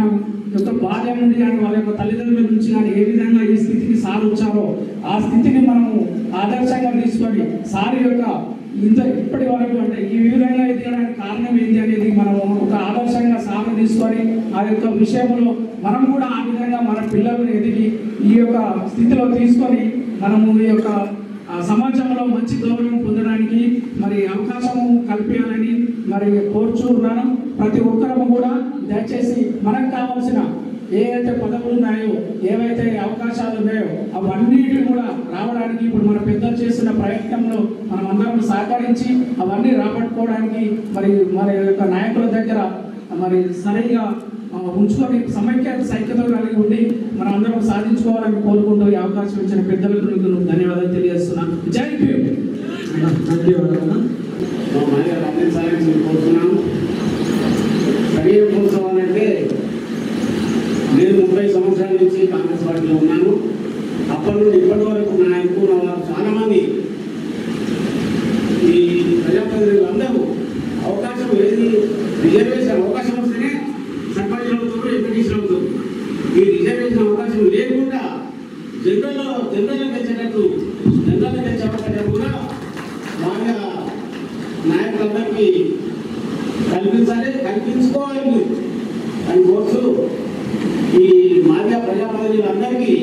యొక్క బాల్యం నుండి కానీ వాళ్ళ యొక్క తల్లిదండ్రుల నుంచి కానీ ఏ విధంగా ఈ స్థితికి సార్ వచ్చారో ఆ స్థితిని మనము ఆదర్శంగా తీసుకొని సార్ యొక్క ఇప్పటి వరకు అంటే ఈ విధంగా ఎదగడానికి కారణం ఏంటి అనేది మనము ఒక ఆదర్శంగా సార్ తీసుకొని ఆ యొక్క విషయంలో మనం కూడా ఆ విధంగా మన పిల్లలను ఎదిగి ఈ యొక్క స్థితిలో తీసుకొని మనము ఈ యొక్క సమాజంలో మంచి గౌరవం పొందడానికి మరి అవకాశము కల్పించాలని మరి కోరుచున్నాను. ప్రతి ఒక్కరము కూడా దయచేసి మనకు కావాల్సిన ఏవైతే పదవులు ఉన్నాయో ఏవైతే అవకాశాలు ఉన్నాయో అవన్నిటిని కూడా రావడానికి ఇప్పుడు మన పెద్దలు చేస్తున్న ప్రయత్నంలో మనం అందరం సహకరించి అవన్నీ రాబట్టుకోవడానికి మరి మన యొక్క నాయకుల దగ్గర మరి సరిగా ఉంచుకొని సైక్యత కలిగి ఉండి మనం అందరం సాధించుకోవాలని కోరుకుంటూ ఈ అవకాశం ఇచ్చిన పెద్దలకు ధన్యవాదాలు తెలియజేస్తున్నాను. జై భీమ్. కోరుతున్నాను. శరీర ప్రోత్సవం అంటే నేను 30 సంవత్సరాల నుంచి కాంగ్రెస్ పార్టీలో ఉన్నాను. అప్పటి నుండి ఇప్పటి వరకు నా అనుకున్న వారు చాలామంది ఈ ప్రజాప్రతినిధులు అందరూ అవకాశం ఏది రిజర్వేషన్ అవకాశం వస్తేనే సర్పంచ్లు అవుతారు, ఎంపీటీసీలు అవుతారు. ఈ రిజర్వేషన్ అవకాశం లేకుండా జనరల్గా తెచ్చేటట్టు కూడా బాగా నాయకులందరికీ కల్పించుకోవాలి అని కోర్సు ఈ మాదిగా ప్రజాప్రతినిధులందరికీ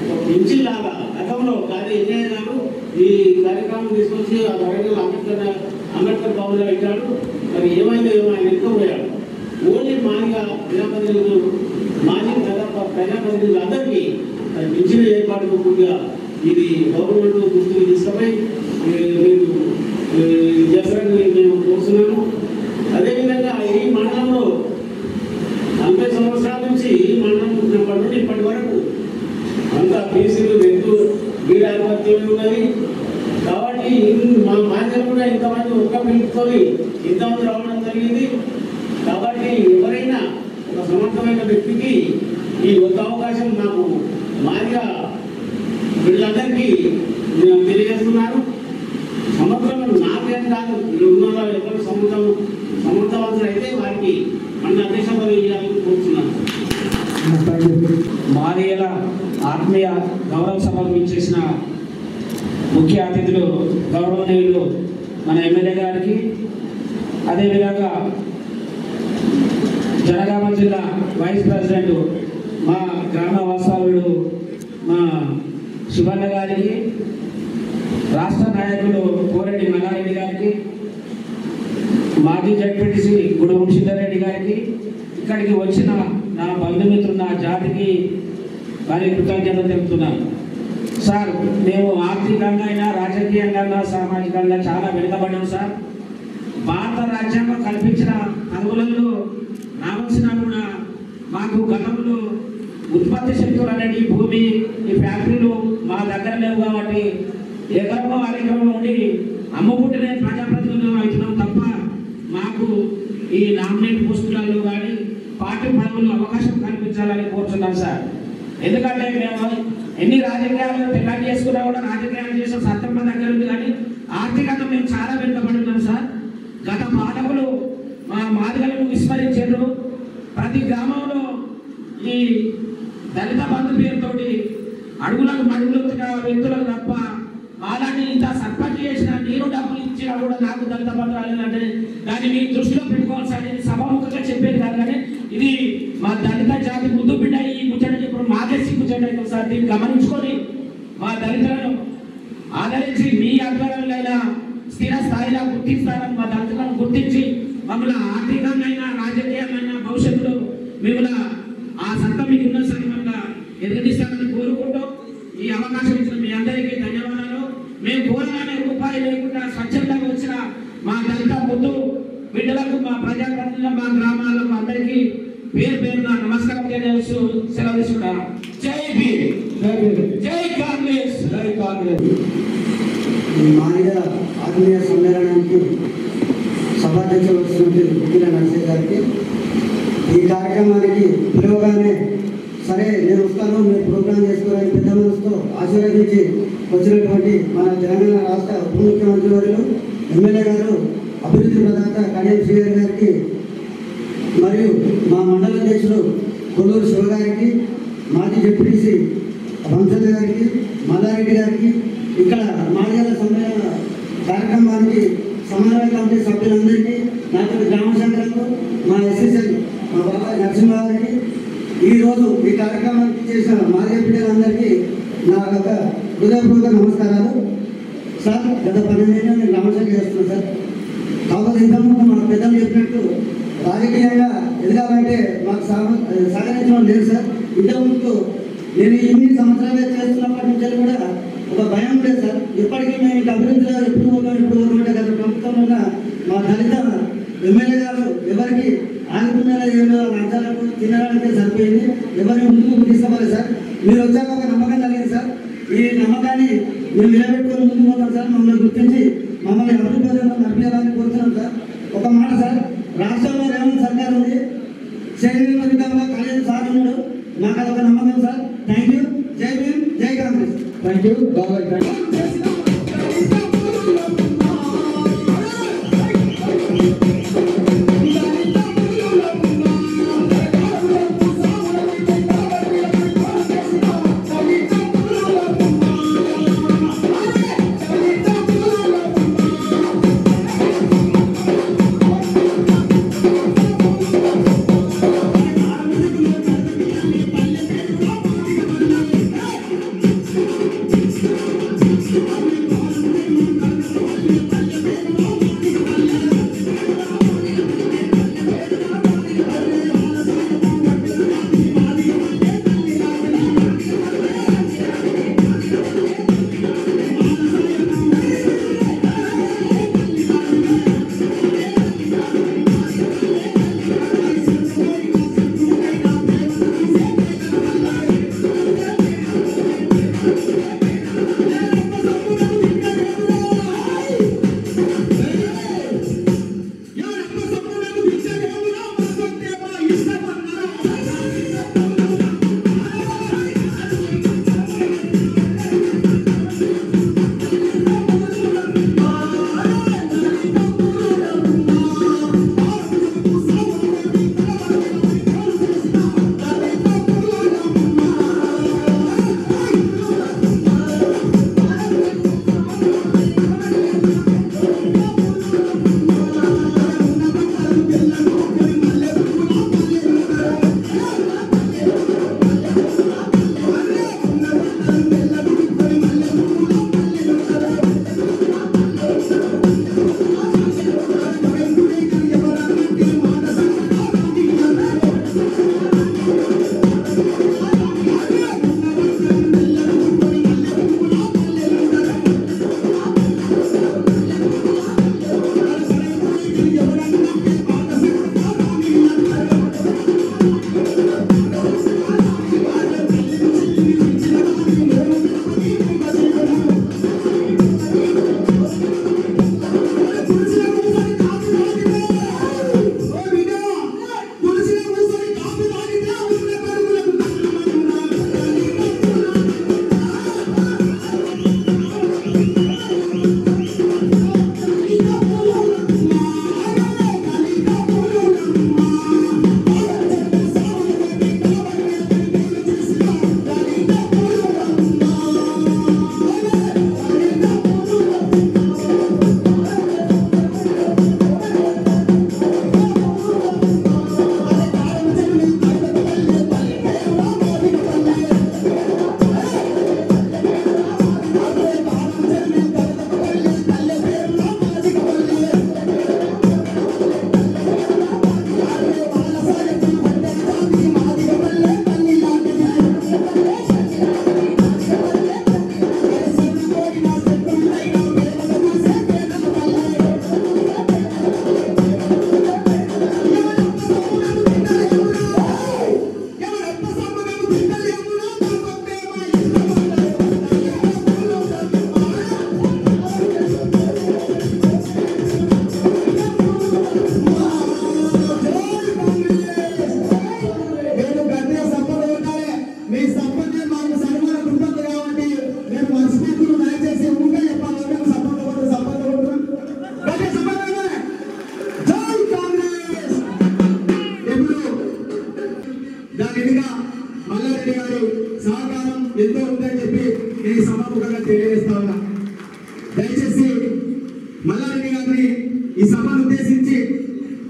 ఒక పెన్షన్ లాగా గతంలో కానీ ఎన్ఐఏ గారు ఈ కార్యక్రమం తీసుకొచ్చి ఆ వరంగల్ అంబేద్కర్ భవన్లో పెట్టాడు. మరి ఏమైందో ఆయన ఎత్తుకుపోయాడు. ఓన్లీ మాదిగా ప్రజాప్రతినిధులు ప్రజాప్రతినిధులందరికీ పెన్షన్ ఏర్పాటు కొద్దిగా ఇది గవర్నమెంట్ దృష్టికి తీసుకుపోయి మీరు చేస్తారని మేము కోరుతున్నాను. అదేవిధంగా ఈ మండలంలో 40 సంవత్సరాల నుంచి ఈ మండలం పుట్టినప్పటి నుండి ఇప్పటి వరకు అంతా బీసీలు వీడ ఆధిపత్యం ఉన్నది. కాబట్టి మా మాధ్యమం కూడా ఇంతమంది ఒక్క పిలుపుకొని ఇంతమంది రావడం జరిగింది. కాబట్టి ఎవరైనా ఒక సమర్థమైన వ్యక్తికి ఈ ఒక్క అవకాశం నాకు మాదిగా వీళ్ళందరికీ నేను తెలియజేస్తున్నాను. సంవత్సరం నాకేం కాదు, ఉన్న ఎవరు సమర్థవంతులు అయితే వారికి మన అధ్యక్ష పదవి ఇవ్వాలని కోరుతున్నాను. మాదిగల ఆత్మీయ గౌరవ సభకు ఇచ్చేసిన ముఖ్య అతిథులు గౌరవనీయులు మన ఎమ్మెల్యే గారికి, అదేవిధంగా జనగామ జిల్లా వైస్ ప్రెసిడెంట్ మా గ్రామ వాస్తవ్యుడు మా శివన్న గారికి, రాష్ట్ర నాయకులు కోరెడ్డి మల్లారెడ్డి గారికి, మాజీ జడ్పీటీసీ గుడుగుం సిద్ధారెడ్డి గారికి, ఇక్కడికి వచ్చిన నా బంధుమిత్రులు నా జాతికి వారి కృతజ్ఞతలు తెలుపుతున్నాను. సార్, మేము ఆర్థికంగా అయినా రాజకీయంగా సామాజికంగా చాలా వెనుకబడ్డాం సార్. భారత రాజ్యాంగం కల్పించిన పదవులలో రావాల్సిన కూడా మాకు గతంలో ఉత్పత్తి శక్తులు అనేది భూమి ఈ ఫ్యాక్టరీలు మా దగ్గర లేవు కాబట్టి ఎకరమో అరెకరమో ఉండి అమ్ముకుంటేనే ప్రజాప్రతినిధులు అవుతున్నాం తప్ప మాకు ఈ నామినేట్ పోస్టులలో కానీ పార్టీ పదవులు అవకాశం కల్పించాలని కోరుతున్నాను సార్. ఎందుకంటే మేము ఎన్ని రాజకీయాలు పెళ్లి చేసుకున్నా కూడా రాజకీయాలు చేసే సత్యం దగ్గర ఉంది, కానీ ఆర్థికంగా మేము చాలా వెనుకబడి ఉన్నాం సార్. గత పాలకులు మా మాదిగలను విస్మరించారు. ప్రతి గ్రామంలో ఈ దళిత బంధు పేరుతోటి అడుగులకు మడుగులుతున్న వ్యక్తులకు తప్ప వాళ్ళని ఇంత సర్పంచ్ చేసిన నేను డబ్బులు ఇచ్చినా కూడా నాకు దళిత బంధు రాలేదంటే దాన్ని మీ దృష్టిలో పెట్టుకోవాలి సార్. ఇది సభాముఖంగా చెప్పేది కాదు, కానీ ఇది మా దళిత జాతి ముందు బిడ్డ ఈ ముచ్చట ఇప్పుడు మాకే సిగ్గుచెడ్డ అవుతుంది సార్. దీన్ని గమనించుకొని మా దళితులను ఆదరించి మీ ఆధ్వర్యంలో స్థిర స్థాయిలో గుర్తిస్తారని మా దళితులను గుర్తించి మమ్మల్ని ఆర్థికంగా రాజకీయంగా భవిష్యత్తులో మిమ్మల్ని ఆ సత్తా మీకున్న సరిమంగా ఎదిగిస్తారని కోరుకుంటూ ఈ అవకాశం ఇచ్చిన మీ అందరికీ ధన్యవాదాలు. మేము కోరగానే రూపాయి లేకుండా స్వచ్ఛందంగా వచ్చిన మా దళిత ముందు బిడ్డలకు, మా ప్రజాప్రతినిధులు, మా గ్రామాలకు అందరికీ పేరు పేరున నమస్కారం తెలియజేస్తూ సెలవు తీసుకుంటాను. జై భీమ్, జై కాంగ్రెస్, జై కాంగ్రెస్. మాదిగ ఆత్మీయ సమ్మేళనానికి సభాధ్యక్షులు వచ్చినటువంటి బుక్కిల నరసింహ గారికి, ఈ కార్యక్రమానికి పిలవగానే సరే నేను వస్తాను, మీరు ప్రోగ్రాం చేసుకోవాలని పెద్ద మనసుతో ఆశీర్వదించి వచ్చినటువంటి మన తెలంగాణ రాష్ట్ర ఉప ముఖ్యమంత్రి వర్యులు ఎమ్మెల్యే గారు అభివృద్ధి ప్రదాత కడియం శ్రీహరి గారికి, మరియు మా మండల అధ్యక్షుడు కొల్లూరు శివ గారికి, మాజీ డిప్యూటీ వంశల్ గారికి, మల్లారెడ్డి గారికి, ఇక్కడ మాదిగల సమ్మేళన కార్యక్రమానికి సమన్వయ కమిటీ సభ్యులందరికీ, నాకు గ్రామ శాఖలకు, మా ఎస్ఎస్ఎల్ మా బాబాయ్ నరసింహ గారికి, ఈరోజు ఈ కార్యక్రమానికి చేసిన మాదిగ బిడ్డలందరికీ నా యొక్క హృదయపూర్వక నమస్కారాలు. సార్ గత 12 ఏళ్ళ నేను గ్రామ శాఖ చేస్తున్నాను సార్. కాకపోతే ఇంతకుముందు మా పెద్దలు చెప్పినట్టు రాజకీయంగా ఎదగాలంటే మాకు సహకరించడం లేదు సార్. ఇంతకుముందు నేను ఇన్ని సంవత్సరాలు చేస్తున్నప్పటి నుంచి కూడా ఒక భయం లేదు సార్. ఇప్పటికీ మేము ఇక అభివృద్ధిలో ఎప్పుడు పోతాం అంటే గత ప్రభుత్వంలో మా దళిత ఎమ్మెల్యే గారు ఎవరికి ఆదుకునేలా ఏమో లంచాలకు తినడానికి సరిపోయింది, ఎవరిని ముందుకు తీసుకోవాలి సార్. మీరు వచ్చాక ఒక నమ్మకం కలిగింది సార్. ఈ నమ్మకాన్ని మేము నిలబెట్టుకొని ముందుకు పోతాం సార్. మమ్మల్ని గుర్తించి మమ్మల్ని అభివృద్ధి నడిపించాలని కోరుతున్నాం సార్. ఒక మాట సార్, రాష్ట్రంలో రేవంత్ సర్కార్ ఉంది, శరీర విధానంలో కాలేజీ సార్ ఉన్నాడు. మాకు అదొక నమ్మకం సార్. Thank you. జై భీమ్, జై కాంగ్రెస్. థ్యాంక్ యూ బాబాయ్.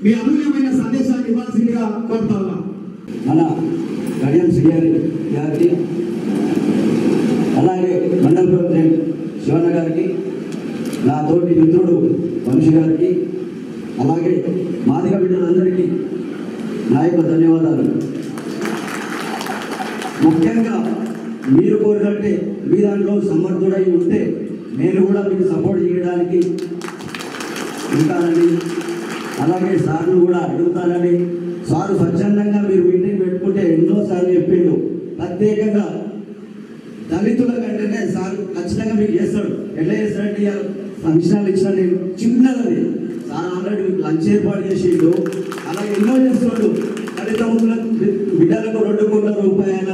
మీ అమూల్యమైన సందేశాన్ని ఇవ్వాల్సిందిగా కోరుతా ఉన్నాం. మన కడియం శ్రీహరి గారికి, అలాగే మండల ప్రెసిడెంట్ శివన్న గారికి, నా తోటి మిత్రుడు వంశీ గారికి, అలాగే మాదిగ బిడ్డలందరికీ నా యొక్క ధన్యవాదాలు. ముఖ్యంగా మీరు కోరినట్టే మీ దాంట్లో సమర్థుడై ఉంటే నేను కూడా మీకు సపోర్ట్ చేయడానికి ఉంటానని, అలాగే సార్లు కూడా అడుగుతానని. సారు స్వచ్ఛందంగా మీరు మీటింగ్ పెట్టుకుంటే ఎన్నోసార్లు చెప్పిండు, ప్రత్యేకంగా దళితుల కంటేనే సార్ ఖచ్చితంగా మీకు చేస్తాడు. ఎట్లా చేస్తాడంటే ఇవాళ ఫంక్షన్లు ఇచ్చిన నేను చిన్నది సార్ ఆల్రెడీ మీకు లంచ్ ఏర్పాటు చేసిండు, అలాగే ఎన్నో చేస్తుండు. దళిత బిడ్డలకు 2 కోట్ల రూపాయల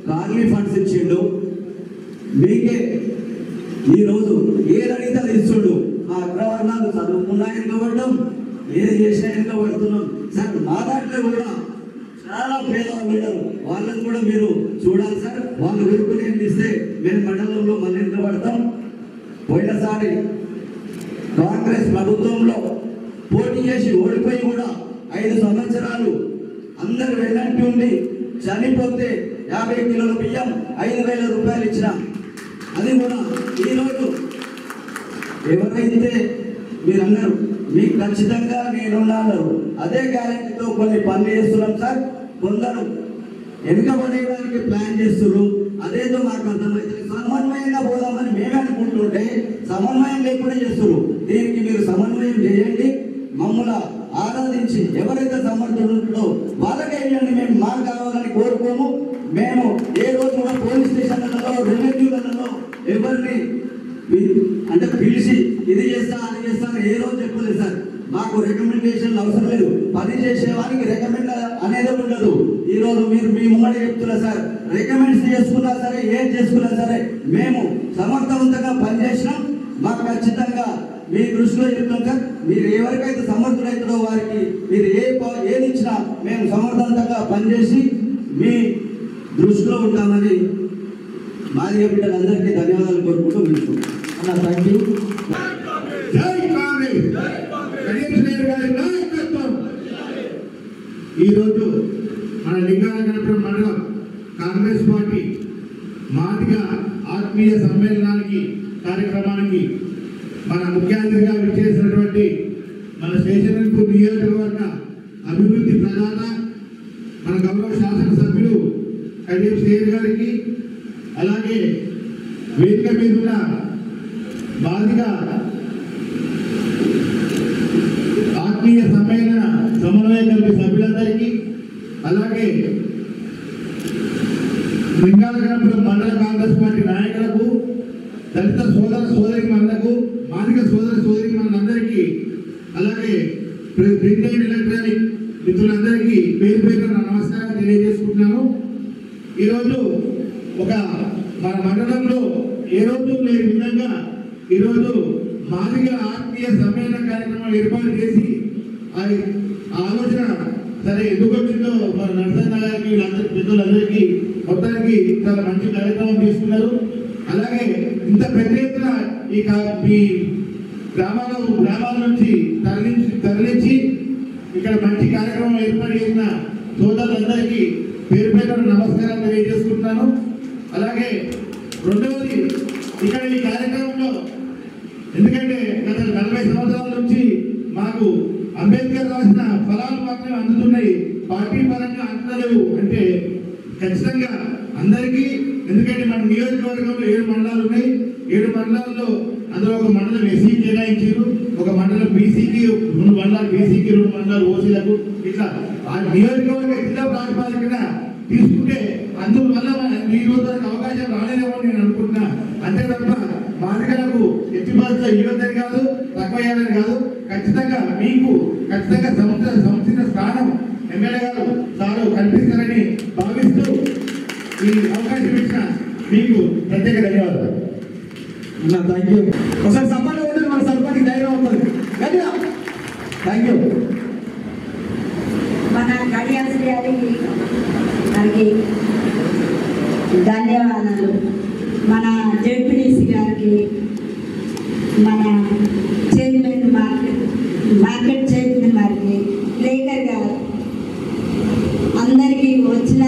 కార్లీ ఫండ్స్ ఇచ్చిండు. మీకే ఈరోజు ఏది అడిగితే అది ఇస్తుండు. ఆ అగ్రవర్ణాలు చదువుకున్నా ఎంత పడడం, ఏది చేసినా ఎంత పడుతున్నాం సార్. మా దాంట్లో కూడా చాలా పేదవాళ్ళు ఉంటారు, వాళ్ళని కూడా మీరు చూడాలి సార్. వాళ్ళు ఊరుకుని ఏం ఇస్తే మేము మండలంలో మళ్ళీ ఎంత పడతాం. పోయినసారి కాంగ్రెస్ ప్రభుత్వంలో పోటీ చేసి ఓడిపోయి కూడా 5 సంవత్సరాలు అందరు వెళ్ళంటి ఉండి చనిపోతే 50 కిలోల బియ్యం 5,000 రూపాయలు ఇచ్చిన. అది కూడా ఈరోజు ఎవరైతే మీరన్నారు మీకు ఖచ్చితంగా నేనున్నాను అదే గ్యారెంటీతో కొన్ని పనులు చేస్తున్నాం సార్. కొందరు వెనుకబడేయడానికి ప్లాన్ చేస్తున్నారు, అదేదో మాకు అర్థమైతే సమన్వయంగా పోదామని మేమే అనుకుంటుంటే సమన్వయం లేకుండా చేస్తున్నారు. దీనికి మీరు సమన్వయం చేయండి, మమ్మల్ని ఆరాధించి ఎవరైతే సమర్థులుంటారో వాళ్ళకే ఇవ్వండి. మేము మాకు కావాలని కోరుకోము. మేము ఏ రోజు కూడా పోలీస్ స్టేషన్లలో రెవెన్యూలలో ఎవరిని అంటే పిలిచి ఇది చేస్తా అది చేస్తాను ఏ రోజు చెప్పలేదు సార్. మాకు రికమెండేషన్లు అవసరం లేదు, పని చేసే వారికి రికమెండ్ అనేది ఉండదు. ఈరోజు మీరు మీ ముంగడ చెప్తున్నారు సార్, రికమెండ్స్ చేసుకున్నా సరే ఏం చేసుకున్నా సరే మేము సమర్థవంతంగా పనిచేసినాం. మాకు ఖచ్చితంగా మీ దృష్టిలో చెప్తాం సార్. మీరు ఎవరికైతే సమర్థులైతారో వారికి మీరు ఏది ఇచ్చినా మేము సమర్థవంతంగా పనిచేసి మీ దృష్టిలో ఉంటామని మాదిగ బిడ్డలందరికీ ధన్యవాదాలు కోరుకుంటూ వింటున్నాం. Thank you. ఈరోజు మన లింగాలగనపురం మండలం కాంగ్రెస్ పార్టీ మాదిగ ఆత్మీయ సమ్మేళనానికి కార్యక్రమానికి మన ముఖ్య అతిథిగా విచ్చేసినటువంటి మన స్టేషన్పూర్ నియోజకవర్గ అభివృద్ధి ప్రధాన మన గౌరవ శాసనసభ్యులు కడియం శ్రీహరి గారికి, అలాగే వేదిక మీద ఉన్న మాదిగ ఆత్మీయ సమ్మేళన సమన్వయ కమిటీ సభ్యులందరికీ, అలాగే లింగాలగనపురం మండల కాంగ్రెస్ పార్టీ నాయకులకు, దళిత సోదర సోదరిమణులకు, మాదిగ సోదర సోదరిమణులందరికీ, అలాగే ప్రింట్ అండ్ ఎలక్ట్రానిక్ మిత్రులందరికీ పేరు పేరున నమస్కారం తెలియజేసుకుంటున్నాను. ఈరోజు ఒక మన మండలంలో ఏ రోజు లేని విధంగా ఈరోజు మాదిగ ఆత్మీయ సమ్మేళన కార్యక్రమం ఏర్పాటు చేసి ఆ ఆలోచన సరే ఎందుకు వచ్చిందో మన నరసన్న గారికి వీళ్ళందరి పెద్దలందరికీ మొత్తానికి చాలా మంచి కార్యక్రమం తీసుకున్నారు. అలాగే ఇంత పెద్ద ఎత్తున ఈ గ్రామాల నుంచి తరలించి ఇక్కడ మంచి కార్యక్రమం ఏర్పాటు చేసిన సోదరులందరికీ పేరు పేరున నమస్కారం తెలియజేసుకుంటున్నాను. అలాగే రెండవది, ఇక్కడ ఈ కార్యక్రమంలో ఎందుకంటే గత 40 సంవత్సరాల నుంచి మాకు అంబేద్కర్ రాసిన ఫలాలు మాత్రమే అందుతున్నాయి, పార్టీ పరంగా అందలేవు అంటే ఖచ్చితంగా అందరికీ. ఎందుకంటే మన నియోజకవర్గంలో 7 మండలాలు ఉన్నాయి. 7 మండలాల్లో అందులో ఒక మండలం ఎస్సీ కేటాయించారు, ఒక మండలం బీసీకి, 2 మండలాలు బీసీకి, 2 మండలాలు ఓసీలకు, ఇట్లా ఆ నియోజకవర్గ జిల్లా ప్రాతిపదికన తీసుకుంటే అందువల్ల ఈ రోజు వరకు అవకాశం రాలేదేమో నేను అనుకుంటున్నా. అంతే తప్ప మాదిగలకు ఎట్టి బాధ్యత ఇవ్వద్దని కాదు, తక్కువ చేయాలని కాదు, ఖచ్చితంగా మీకు ఖచ్చితంగా సముచిత స్థానం ఎమ్మెల్యే గారు సారు కల్పిస్తారని భావిస్తూ ఈ అవకాశం ఇచ్చిన మీకు ప్రత్యేక ధన్యవాదాలు. Thank you. ఒకసారి సభలో ఉంటే మన సర్పంచ్ ధైర్యం అవుతుంది. Thank you. మన కడియం శ్రీహరి గారికి ధన్యవాదాలు. మన జెడ్పీటీసీ గారికి, మన చైర్మన్ మార్కెట్ చైర్మన్ గారికి, లేఖర్ గారు, అందరికీ వచ్చిన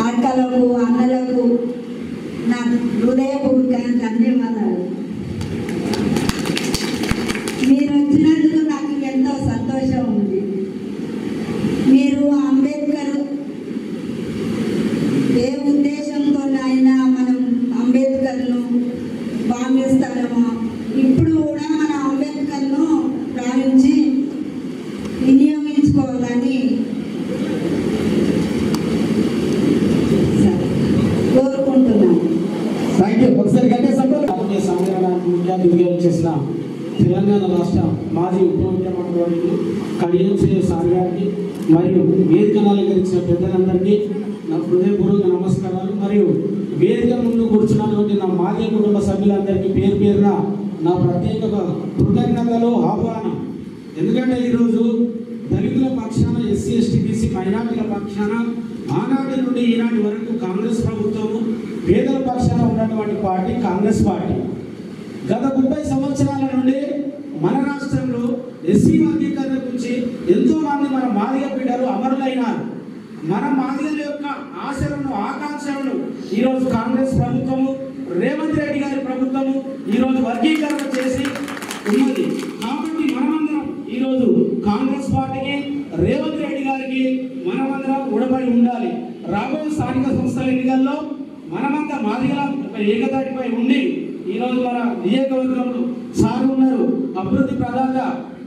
అక్కలకు అన్నలకు నా హృదయపూర్వక ధన్యవాదాలు. మీరు వచ్చినందుకు నాకు ఎంతో సంతోషం ఉంది. మీరు అంబేద్కర్ ఏ ఉద్దేశంతో అయినా మనం అంబేద్కర్ను భావిస్తామో ఇప్పుడు కూడా మన అంబేద్కర్ను భావించి వినియోగించుకోవాలని కోరుకుంటున్నాను. సమ్మేళనానికి ముఖ్య అతిథిగా చేసిన తెలంగాణ రాష్ట్ర మాజీ ఉప ముఖ్యమంత్రి కడియం శ్రీహరి సార్ గారికి మరియు వేదికను అలంకరించిన పెద్దలందరికీ నా హృదయపూర్వక నమస్కారాలు. మరియు వేదిక ముందు కూర్చున్నటువంటి నా మాజీ కుటుంబ సభ్యులందరికీ పేరు పేరున నా ప్రత్యేక కృతజ్ఞతలు, ఆహ్వానం. ఎందుకంటే ఈరోజు దళితుల పక్షాన, ఎస్సీ ఎస్టీ బీసీ మైనారిటీల పక్షాన ఆనాటి నుండి ఈనాటి వరకు కాంగ్రెస్ ప్రభుత్వము, పేదల పక్షాన ఉన్నటువంటి పార్టీ కాంగ్రెస్ పార్టీ. గత 30 సంవత్సరాల నుండి మన రాష్ట్రంలో ఎస్సీ వర్గీకరణ గురించి ఎంతో మంది మన మాదిగ బిడ్డలు అమరులైనారు. మన మాదిగల యొక్క ఆశలను, ఆకాంక్షలను ఈరోజు కాంగ్రెస్ ప్రభుత్వము, రేవంత్ రెడ్డి గారి ప్రభుత్వము ఈరోజు వర్గీకరణ చేసి ఉన్నది. కాబట్టి మనమందరం ఈరోజు కాంగ్రెస్ పార్టీకి, రేవంత్ రెడ్డి గారికి మనమందరం ఉడబడి ఉండాలి. రాబోయే స్థానిక సంస్థల ఎన్నికల్లో మనమంతా మాదిగల ఏకతాటిపై ఉండి ఈరోజు మన నియోజకవర్గంలో సార్ ఉన్నారు, అభివృద్ధి ప్రదాత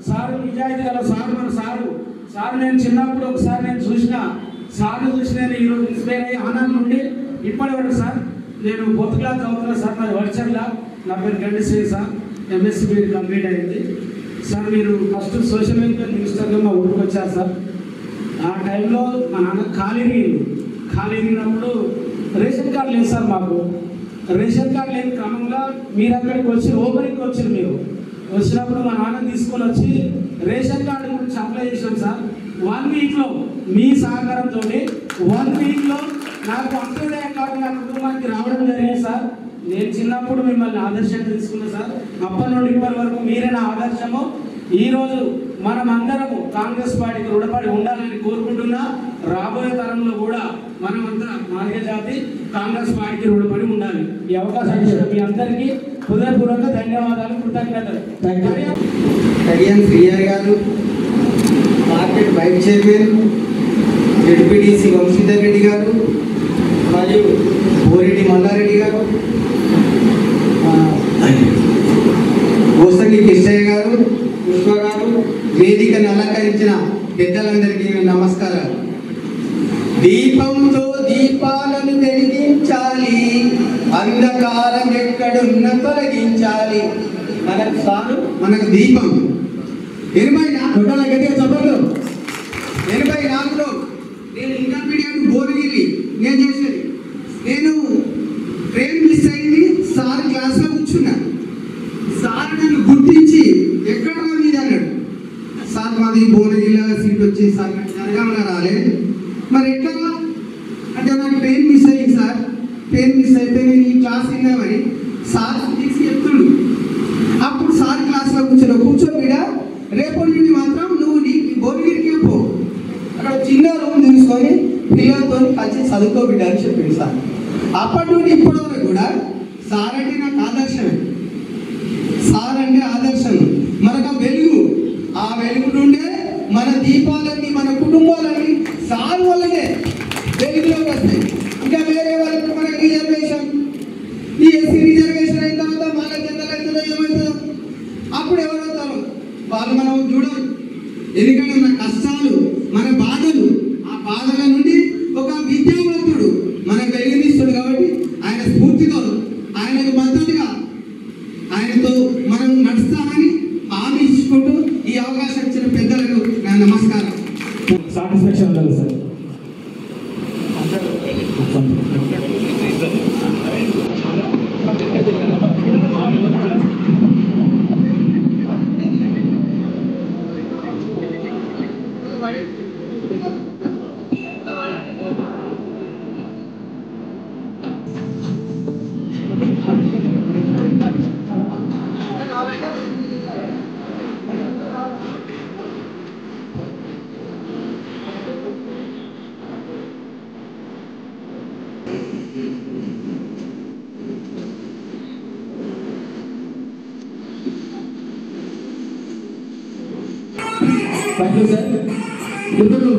సారు, నిజాయితీ గల సారు, మన సారు నేను చిన్నప్పుడు ఒకసారి నేను చూసిన సార్లు చూసి నేను ఈరోజు ఇన్స్పైర్ అయ్యి ఆనందం నుండి ఇప్పటి వరకు సార్ నేను 4th క్లాస్ చదువుతున్నా సార్. నాది వర్చర్లా, నా పేరు గండిశ్రీ సార్. ఎంఎస్సీ బీఈడి కంప్లీట్ అయింది సార్. మీరు ఫస్ట్ సోషల్ వెల్ఫేర్ మినిస్టర్గా మా ఊరికి వచ్చారు సార్. ఆ టైంలో మా నాన్న ఖాళీనప్పుడు రేషన్ కార్డు లేదు సార్. మాకు రేషన్ కార్డు లేని క్రమంలో మీరు అక్కడికి వచ్చి ఓపెనింగ్కి వచ్చారు. మీరు వచ్చినప్పుడు మా నాన్న తీసుకొని వచ్చి రేషన్ కార్డు గురించి అప్లై చేసాం సార్. 1 వీక్లో మీ సహకారంతో 1 వీక్లో నాకు అంత్యోదయ కార్డు నా కుటుంబానికి రావడం జరిగింది సార్. నేను చిన్నప్పుడు మిమ్మల్ని ఆదర్శంగా తీసుకున్నా సార్. అప్పటి నుండి ఇప్పటి వరకు మీరే నా ఆదర్శము. ఈరోజు మనం అందరము కాంగ్రెస్ పార్టీకి రుణపడి ఉండాలని కోరుకుంటున్నా. రాబోయే తరంలో కూడా మనమంతా మాదిగ జాతి కాంగ్రెస్ పార్టీకి రుణపడి ఉండాలి. ఈ అవకాశం ఇచ్చిన మీ అందరికీ హృదయపూర్వక ధన్యవాదాలు, కృతజ్ఞతలు. Kadiyam Srihari garu, market vice chairman ZPTC Vamshidhar Reddy garu మరియు బోరెడ్డి మల్లారెడ్డి గారు, గోసంగి కృష్ణయ్య గారు, పుష్ప గారు, వేదికను అలంకరించిన పెద్దలందరికీ నమస్కారాలు. దీపంతో దీపాలను వెలిగించాలి, అంధకారం ఎక్కడున్న తొలగించాలి. మనకు సారు, మనకు దీపం. 84లో నేను ఇంటర్మీడియట్ బోర్గిరి నేను చేసేది. నేను ట్రైన్ మిస్ అయింది, సార్ క్లాస్లో కూర్చున్నా. సార్ నన్ను గుర్తించి ఎక్కడ మీద అన్నాడు. సార్ మాది భువనగిరిలో సీట్ వచ్చి సార్ జనగామలో రాలేదు, మరి ఎక్కడ అంటే నాకు ట్రైన్ మిస్ అయ్యింది సార్. ట్రైన్ మిస్ అయితే నేను ఈ క్లాస్ విన్నామని సార్ తీసి చెప్తుడు. అప్పుడు సార్ క్లాస్లో కూర్చోబిడా, రేపటి నుండి మాత్రం నువ్వు నీ భువనగిరికి పో, అక్కడ చిన్న రూమ్ తీసుకొని పిల్లలతో కలిసి చదువుకోబిడ్డ అని చెప్పింది సార్. అప్పటి నుండి ఇప్పటి వరకు కూడా సార్ అంటే నాకు ఆదర్శమే. సార్ అంటే ఆదర్శం, మనకు వెలుగు. ఆ వెలుగు నుండే మన దీపాలన్నీ, మన కుటుంబాలన్నీ సార్ వల్లనే వెలుగులోకి వస్తాయి. ఇంకా వేరే వాళ్ళకి మనకి రిజర్వేషన్, ఈ ఎస్సీ రిజర్వేషన్ అయిన తర్వాత మన జనరల్ అవుతుందో ఏమవుతుందో అప్పుడు ఎవరవుతారు వాళ్ళు మనం చూడాలి. ఎందుకంటే మన కష్టాలు, మన బాధలు, ఆ బాధల నుండి ఒక విద్యావంతుడు మనకు వెలుగునిస్తాడు. కాబట్టి ఆయన స్ఫూర్తితో, ఆయనకు మద్దతుగా ఆయనతో మనం నడుస్తామని హామీ ఇచ్చుకుంటూ ఈ అవకాశం ఇచ్చిన పెద్దలకు నా నమస్కారం. సాటిస్ఫాక్షన్ లేదు సార్. Thank you sir. ఇప్పుడు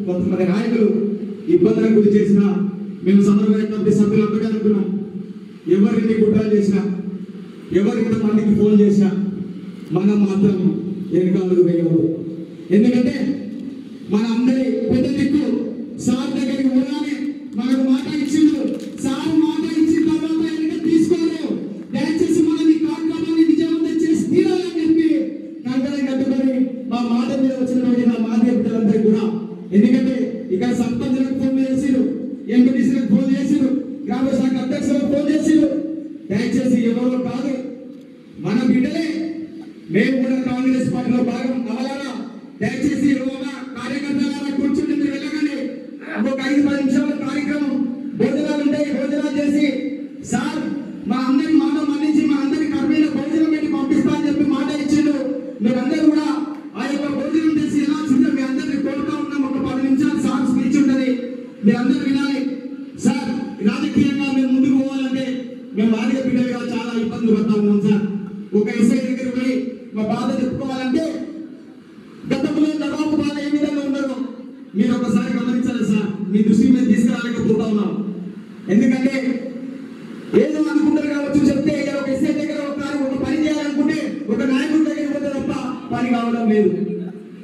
కొంతమంది నాయకులు ఇబ్బందులకు గురి చేసినా మేము సమన్వయ కమిటీ సభ్యులు ఒకటే అనుకున్నాం, ఎవరిని కుట్రలు చేసినా ఎవరింత మందికి ఫోన్ చేసినా మనం మాత్రం వెనకాలకు వేయవు. ఎందుకంటే మన అందరి పెద్ద దిక్కు సార్ దగ్గరికి పోగానే మనకు మాట ఇచ్చిండు. సార్ మాట ఇచ్చిన తర్వాత వెనక తీసుకోరు, దయచేసి మనం ఈ కార్యక్రమాన్ని విజయవంతం చేసి తీరాలని చెప్పి కంకణం కట్టుకొని మా మాట మీద వచ్చినటువంటి నా మాదిగ బిడ్డలందరికీ కూడా, ఎందుకంటే ఇక్కడ సర్పంచులకు ఫోన్ చేసిరు, ఎంపీటీసీలకు ఫోన్ చేసిరు, గ్రామ శాఖ అధ్యక్షులకు ఫోన్ చేసిరు. దయచేసి ఎవరో కాదు, మన బిడ్డలే. మేము కూడా కాంగ్రెస్ పార్టీలో భాగం అవ్వాలన్నా దయచేసి కార్యకర్తల కూర్చుని మీరు వెళ్ళగానే ఒక 5-10 నిమిషాల కార్యక్రమం భోజనాలు ఉంటాయి, భోజనాలు చేసి సార్ మా అందరి మాట మన్నించి మా అందరి కర్మీలో భోజనం పెట్టి పంపిస్తా అని చెప్పి మాట ఇచ్చిండు. మీరందరూ కూడా ఆ యొక్క భోజనం చేసి ఎలా వచ్చిందో మీ అందరినీ కోరుతా ఉన్నాం. ఒక 10 నిమిషాలు సార్ స్పీచ్ ఉంటుంది, మీరందరూ వినాలి. సార్ రాజకీయంగా మేము ముందుకు పోవాలంటే మేము మాదిగ బిడ్డలుగా చాలా ఇబ్బందులు పడతా ఉన్నాం సార్. ఒక ఎస్ఐ దగ్గర పోయి మా బాధ చెప్పుకోవాలంటే గతంలో దబాబు బాధ ఏ విధంగా ఉండదు మీరు ఒకసారి గమనించాలి సార్. మీ దృష్టి మీద తీసుకురాలేకపోతా ఉన్నాం. ఎందుకంటే ఏదో అనుకుంటారు కావచ్చు చెప్తే, ఒక ఎస్ఐ దగ్గర ఒక పని చేయాలనుకుంటే ఒక నాయకుడి దగ్గర పోతే తప్ప పని కావడం లేదు.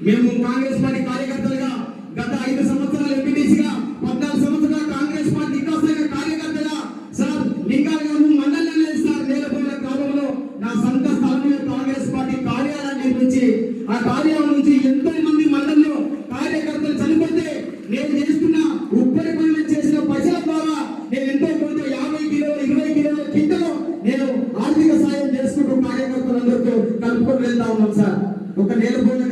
మేము కాంగ్రెస్ పార్టీ కార్యకర్తలుగా గత 5 సంవత్సరాలు ఎంపీటీసీగా 14 సంవత్సరాలు కాంగ్రెస్ పార్టీ వికాసమైన కార్యకర్తగా సార్ లింగాలు మండలంలో సార్ నేలపల్లి గ్రామంలో నా సొంత స్థలంలో కాంగ్రెస్ పార్టీ కార్యాలయాన్ని నిర్మించి ఆ కార్యాలయం నుంచి ఎంతో మంది మండలంలో కార్యకర్తలు చనిపోతే నేను చేస్తున్న ఉప్పరి పనులు చేసిన పైసల ద్వారా నేను ఎంతో కొంత 50 కిలోలు 20 కిలోల కిందలో నేను ఆర్థిక సాయం చేసుకుంటూ కార్యకర్తలందరితో కలుపుకొని వెళ్తా ఉన్నాం సార్. ఒక నేలపల్లి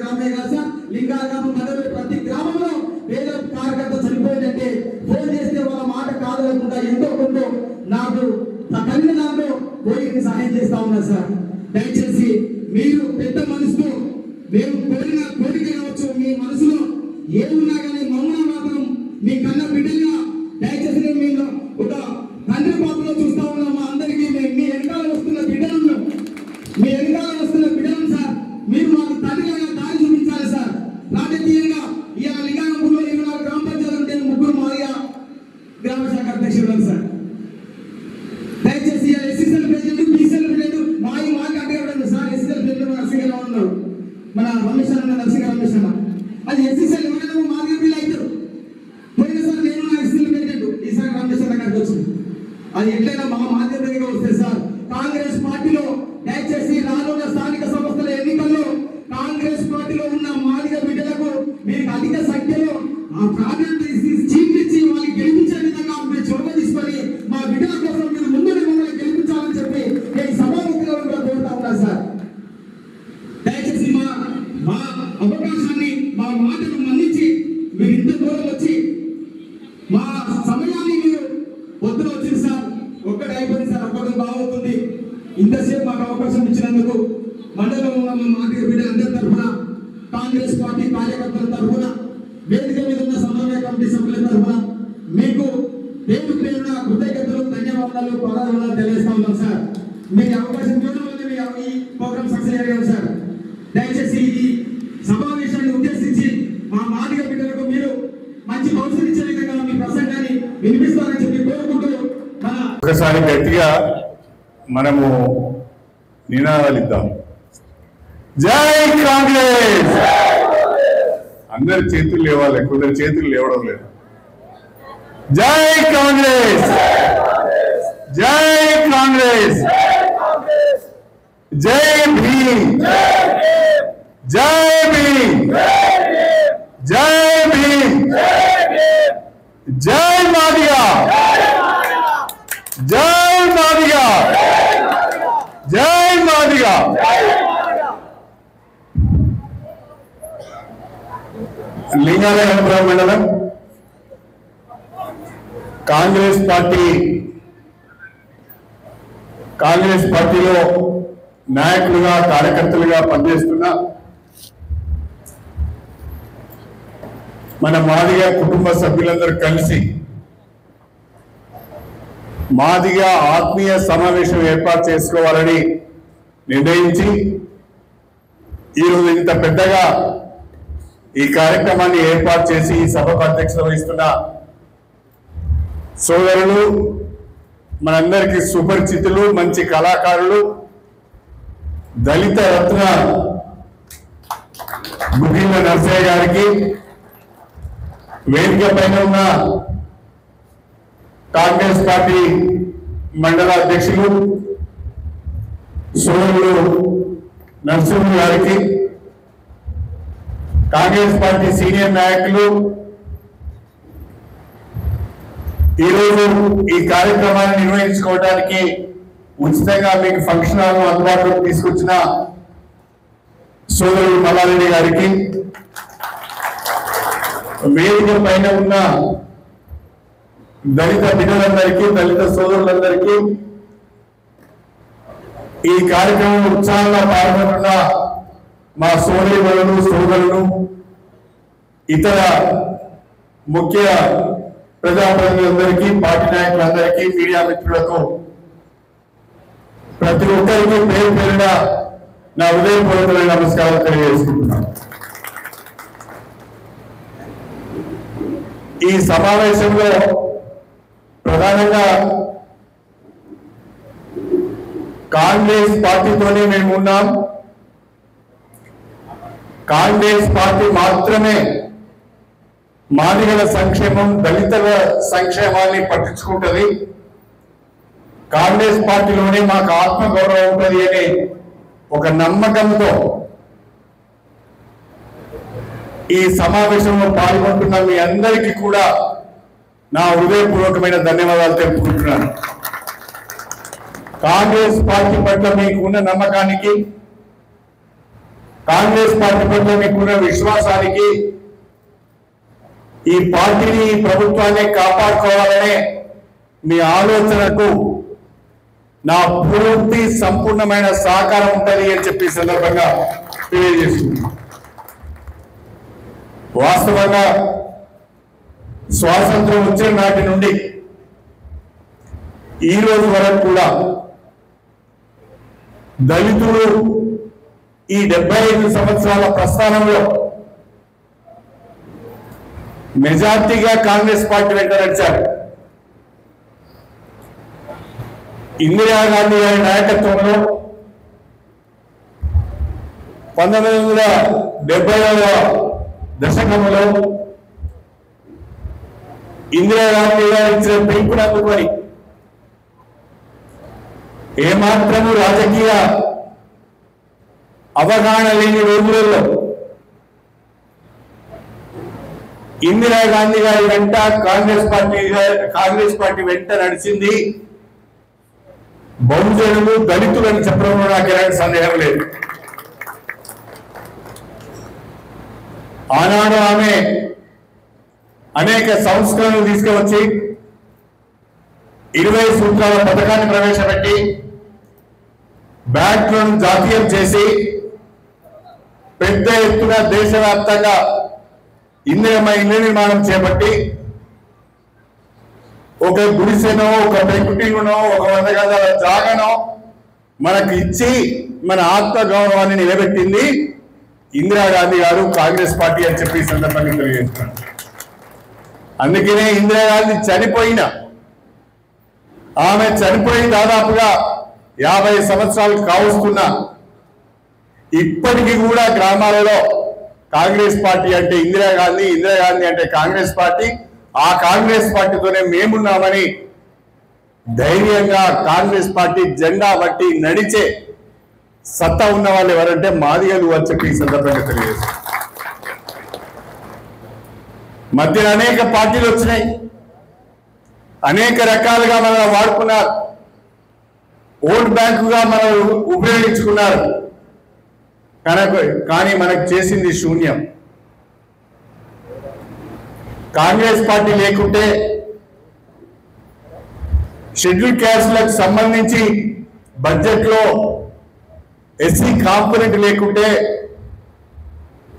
మండలి ప్రతి గ్రామంలో పేద కార్యకర్త చనిపోయిందంటే ఫోన్ చేస్తే వాళ్ళ మాట కాదనకుండా ఎంతో కొంత నాకు కలిగిన దాంట్లో పోయి సహాయం చేస్తా ఉన్నా సార్. దయచేసి మీరు పెద్ద మనసుతో మేము కోరిన కోరిక కావచ్చు, మీ మనసులో ఏమున్నా కానీ మమ్మల్ని మాత్రం మీ కన్న బిడ్డగా దయచేసి మేము ఒక తండ్రి పాత్రలో చూస్తా ఉన్నాం. మా అందరికీ మీ వెనకాల వస్తున్న బిడ్డలను సార్ మీరు మాకు తండ్రిగా దారి చూపించాలి సార్. రాజకీయంగా ఇవాళ లింగానపూర్లో 24 గ్రామ పంచాయతీలు ఉంటే 3 మాదిగా గ్రామ శాఖ అధ్యక్షుడు సార్. దయచేసి ఎస్సీసీఎల్ ప్రెసిడెంట్, బీసీఎల్ ప్రెసిడెంట్ మాట్లాడే సార్. ఎస్సీఎల్ ప్రెసిడెంట్ నరసింహరావు ఉన్నారు, మన రమేష్ అన్న నరసింహ. అది ఎస్సీసీఎల్ ఎవరైనా మాదిగా బిల్ అవుతారు. పోయిన సార్ నేను నా ఎస్సీఎల్ ప్రెసిడెంట్, ఈసారి రమేష్ అన్న గారికి వచ్చింది. అది ఎట్లయినా మా మాదిగా వస్తే సార్ కాంగ్రెస్ పార్టీలో దయచేసి రానున్న స్థానిక సంస్థల ఎన్నికల్లో కాంగ్రెస్ పార్టీలో ఉన్న మాదిగ బిడ్డలకు మీకు అధిక సంఖ్యలో ఆ ప్రాధాన్యత చీటిచ్చి వాళ్ళకి గెలిపించే విధంగా మీరు చొరవ తీసుకొని మా బిడ్డల కోసం మీరు ముందు మమ్మల్ని గెలిపించాలని చెప్పి నేను సభాముఖంగా కూడా కోరుతా ఉన్నా సార్. దయచేసి మా అవకాశాన్ని మా మాటను మన్నించి మీరు ఇంత దూరం వచ్చి మా సమయాన్ని మీరు పొద్దున వచ్చింది సార్. ఒక్కటి అయిపోయింది సార్, ఒక్కటి బాగుంటుంది. ఇంతసేపు మాకు అవకాశం ఇచ్చినందుకు మండలంలో ఉన్న మా మాదిగ బిడ్డ అందరి తరఫున, కాంగ్రెస్ పార్టీ కార్యకర్తల తరఫున, వేదిక మీద ఉన్న సమన్వయ కమిటీ సభ్యుల తరఫున మీకు పేరు పేరున కృతజ్ఞతలు, ధన్యవాదాలు, పదాలు తెలియజేస్తా ఉన్నాం సార్. మీకు అవకాశం ఇవ్వడం వల్ల ఈ ప్రోగ్రామ్ సక్సెస్ అయ్యాం సార్. దయచేసి ఈ సమావేశాన్ని ఉద్దేశించి మా మాదిగ బిడ్డలకు మీరు మంచి భవిష్యత్తు ఇచ్చే విధంగా మీ ప్రసంగాన్ని వినిపిస్తారని చెప్పి కోరుకుంటూ ఒకసారి గట్టిగా మనము నినాదాలు ఇద్దాం. జై కాంగ్రెస్. అందరి చేతులు లేవాలి, కొందరు చేతులు లేవడం లేదు. జై కాంగ్రెస్, జై కాంగ్రెస్, జై భీమ్, జై భీమ్, జై భీమ్, జై మాదిగా, జై మాదిగా, జై మాదిగా. లింగాలపురం మండలం కాంగ్రెస్ పార్టీలో నాయకులుగా కార్యకర్తలుగా పనిచేస్తున్న మన మాదిగ కుటుంబ సభ్యులందరూ కలిసి మాదిగ ఆత్మీయ సమావేశం ఏర్పాటు చేసుకోవాలని నిర్ణయించి ఈరోజు ఇంత పెద్దగా ఈ కార్యక్రమాన్ని ఏర్పాటు చేసి ఈ సభకు అధ్యక్షత వహిస్తున్న సోదరులు, మనందరికీ సుపరిచితులు, మంచి కళాకారులు, దళిత రత్న గుగిళ్ళ నర్సయ్య గారికి, వేదిక పైన ఉన్న కాంగ్రెస్ పార్టీ మండల అధ్యక్షులు సోదరులు నరసింహ గారికి, కాంగ్రెస్ పార్టీ సీనియర్ నాయకులు, ఈరోజు ఈ కార్యక్రమాన్ని నిర్వహించుకోవడానికి ఉచితంగా మీకు ఫంక్షన్ హాల్ అందుబాటులోకి తీసుకొచ్చిన సోదరుడు మల్లారెడ్డి గారికి, వేదిక పైన ఉన్న దళిత బిడ్డలందరికీ, దళిత సోదరులందరికీ, ఈ కార్యక్రమం ఉత్సాహంగా పాల్గొంటున్న మా సోదరులను, సోదరులను, ఇతర ముఖ్య ప్రజాప్రతినిధులందరికీ, పార్టీ నాయకులందరికీ, మీడియా మిత్రులకు ప్రతి ఒక్కరికి పేరు పేరున నా హృదయపూర్వకమైన నమస్కారాలు తెలియజేసుకుంటున్నాను. ఈ సమావేశంలో ప్రధానంగా కాంగ్రెస్ పార్టీతోనే మేము ఉన్నాం. కాంగ్రెస్ పార్టీ మాత్రమే మాదిగల సంక్షేమం, దళితుల సంక్షేమాన్ని పట్టించుకుంటుంది. కాంగ్రెస్ పార్టీలోనే మాకు ఆత్మగౌరవం ఉంటుంది అనే ఒక నమ్మకంతో ఈ సమావేశంలో పాల్గొంటున్న మీ అందరికీ కూడా నా హృదయపూర్వకమైన ధన్యవాదాలు తెలుపుకుంటున్నాను. కాంగ్రెస్ పార్టీ పట్ల మీకు ఉన్న నమ్మకానికి, కాంగ్రెస్ పార్టీ పట్ల మీకున్న విశ్వాసానికి, ఈ పార్టీని ఈ ప్రభుత్వాన్ని కాపాడుకోవాలనే మీ ఆలోచనకు నా పూర్తి సంపూర్ణమైన సహకారం ఉంటుంది అని చెప్పి సందర్భంగా తెలియజేస్తున్నాను. వాస్తవంగా స్వాతంత్రం వచ్చిన నాటి నుండి ఈ రోజు వరకు కూడా దళితులు ఈ 75 సంవత్సరాల ప్రస్థానంలో మెజార్టీగా కాంగ్రెస్ పార్టీ వెంట నడిచారు. ఇందిరాగాంధీ గారి నాయకత్వంలో 1970వ దశకంలో ఇందిరాగాంధీ గారు ఇచ్చిన పిలుపుని అందుకొని ఏమాత్రము రాజకీయ అవగాహన లేని రోజులలో ఇందిరాగాంధీ గారి వెంట కాంగ్రెస్ పార్టీ వెంట నడిచింది బహుజనులు, దళితులని చెప్పడంలో నాకు ఎలాంటి సందేహం లేదు. ఆనాడు ఆమె అనేక సంస్కరణలు తీసుకువచ్చి 20 సూత్రాల పథకాన్ని ప్రవేశపెట్టి బ్యాంకులను జాతీయం చేసి పెద్ద ఎత్తున దేశవ్యాప్తంగా ఇళ్ల నిర్మాణం చేపట్టి ఒక గుడిసెనో, ఒక పెంకుటింగునో, ఒక 100 గజాల జాగనో మనకు ఇచ్చి మన ఆత్మగౌరవాన్ని నిలబెట్టింది ఇందిరాగాంధీ గారు, కాంగ్రెస్ పార్టీ అని చెప్పి ఈ సందర్భంగా తెలియజేస్తున్నాను. అందుకనే ఇందిరాగాంధీ ఆమె చనిపోయి దాదాపుగా 50 సంవత్సరాలు కావస్తున్నా ఇప్పటికీ కూడా గ్రామాలలో కాంగ్రెస్ పార్టీ అంటే ఇందిరాగాంధీ, ఇందిరాగాంధీ అంటే కాంగ్రెస్ పార్టీ, ఆ కాంగ్రెస్ పార్టీతోనే మేమున్నామని ధైర్యంగా కాంగ్రెస్ పార్టీ జెండా బట్టి నడిచే సత్తా ఉన్న వాళ్ళు ఎవరంటే మాదిగలు అని చెప్పి ఈ సందర్భంగా తెలియజేస్తారు. మధ్యలో అనేక పార్టీలు వచ్చినాయి, అనేక రకాలుగా మనం వాడుకున్నారు, ఓట్ బ్యాంకుగా మనం ఉపయోగించుకున్నారు. కానీ మనకు చేసింది శూన్యం. కాంగ్రెస్ పార్టీ లేకుంటే షెడ్యూల్ క్యాస్ట్లకు సంబంధించి బడ్జెట్లో ఎస్సీ కాంపోనెంట్ లేకుంటే,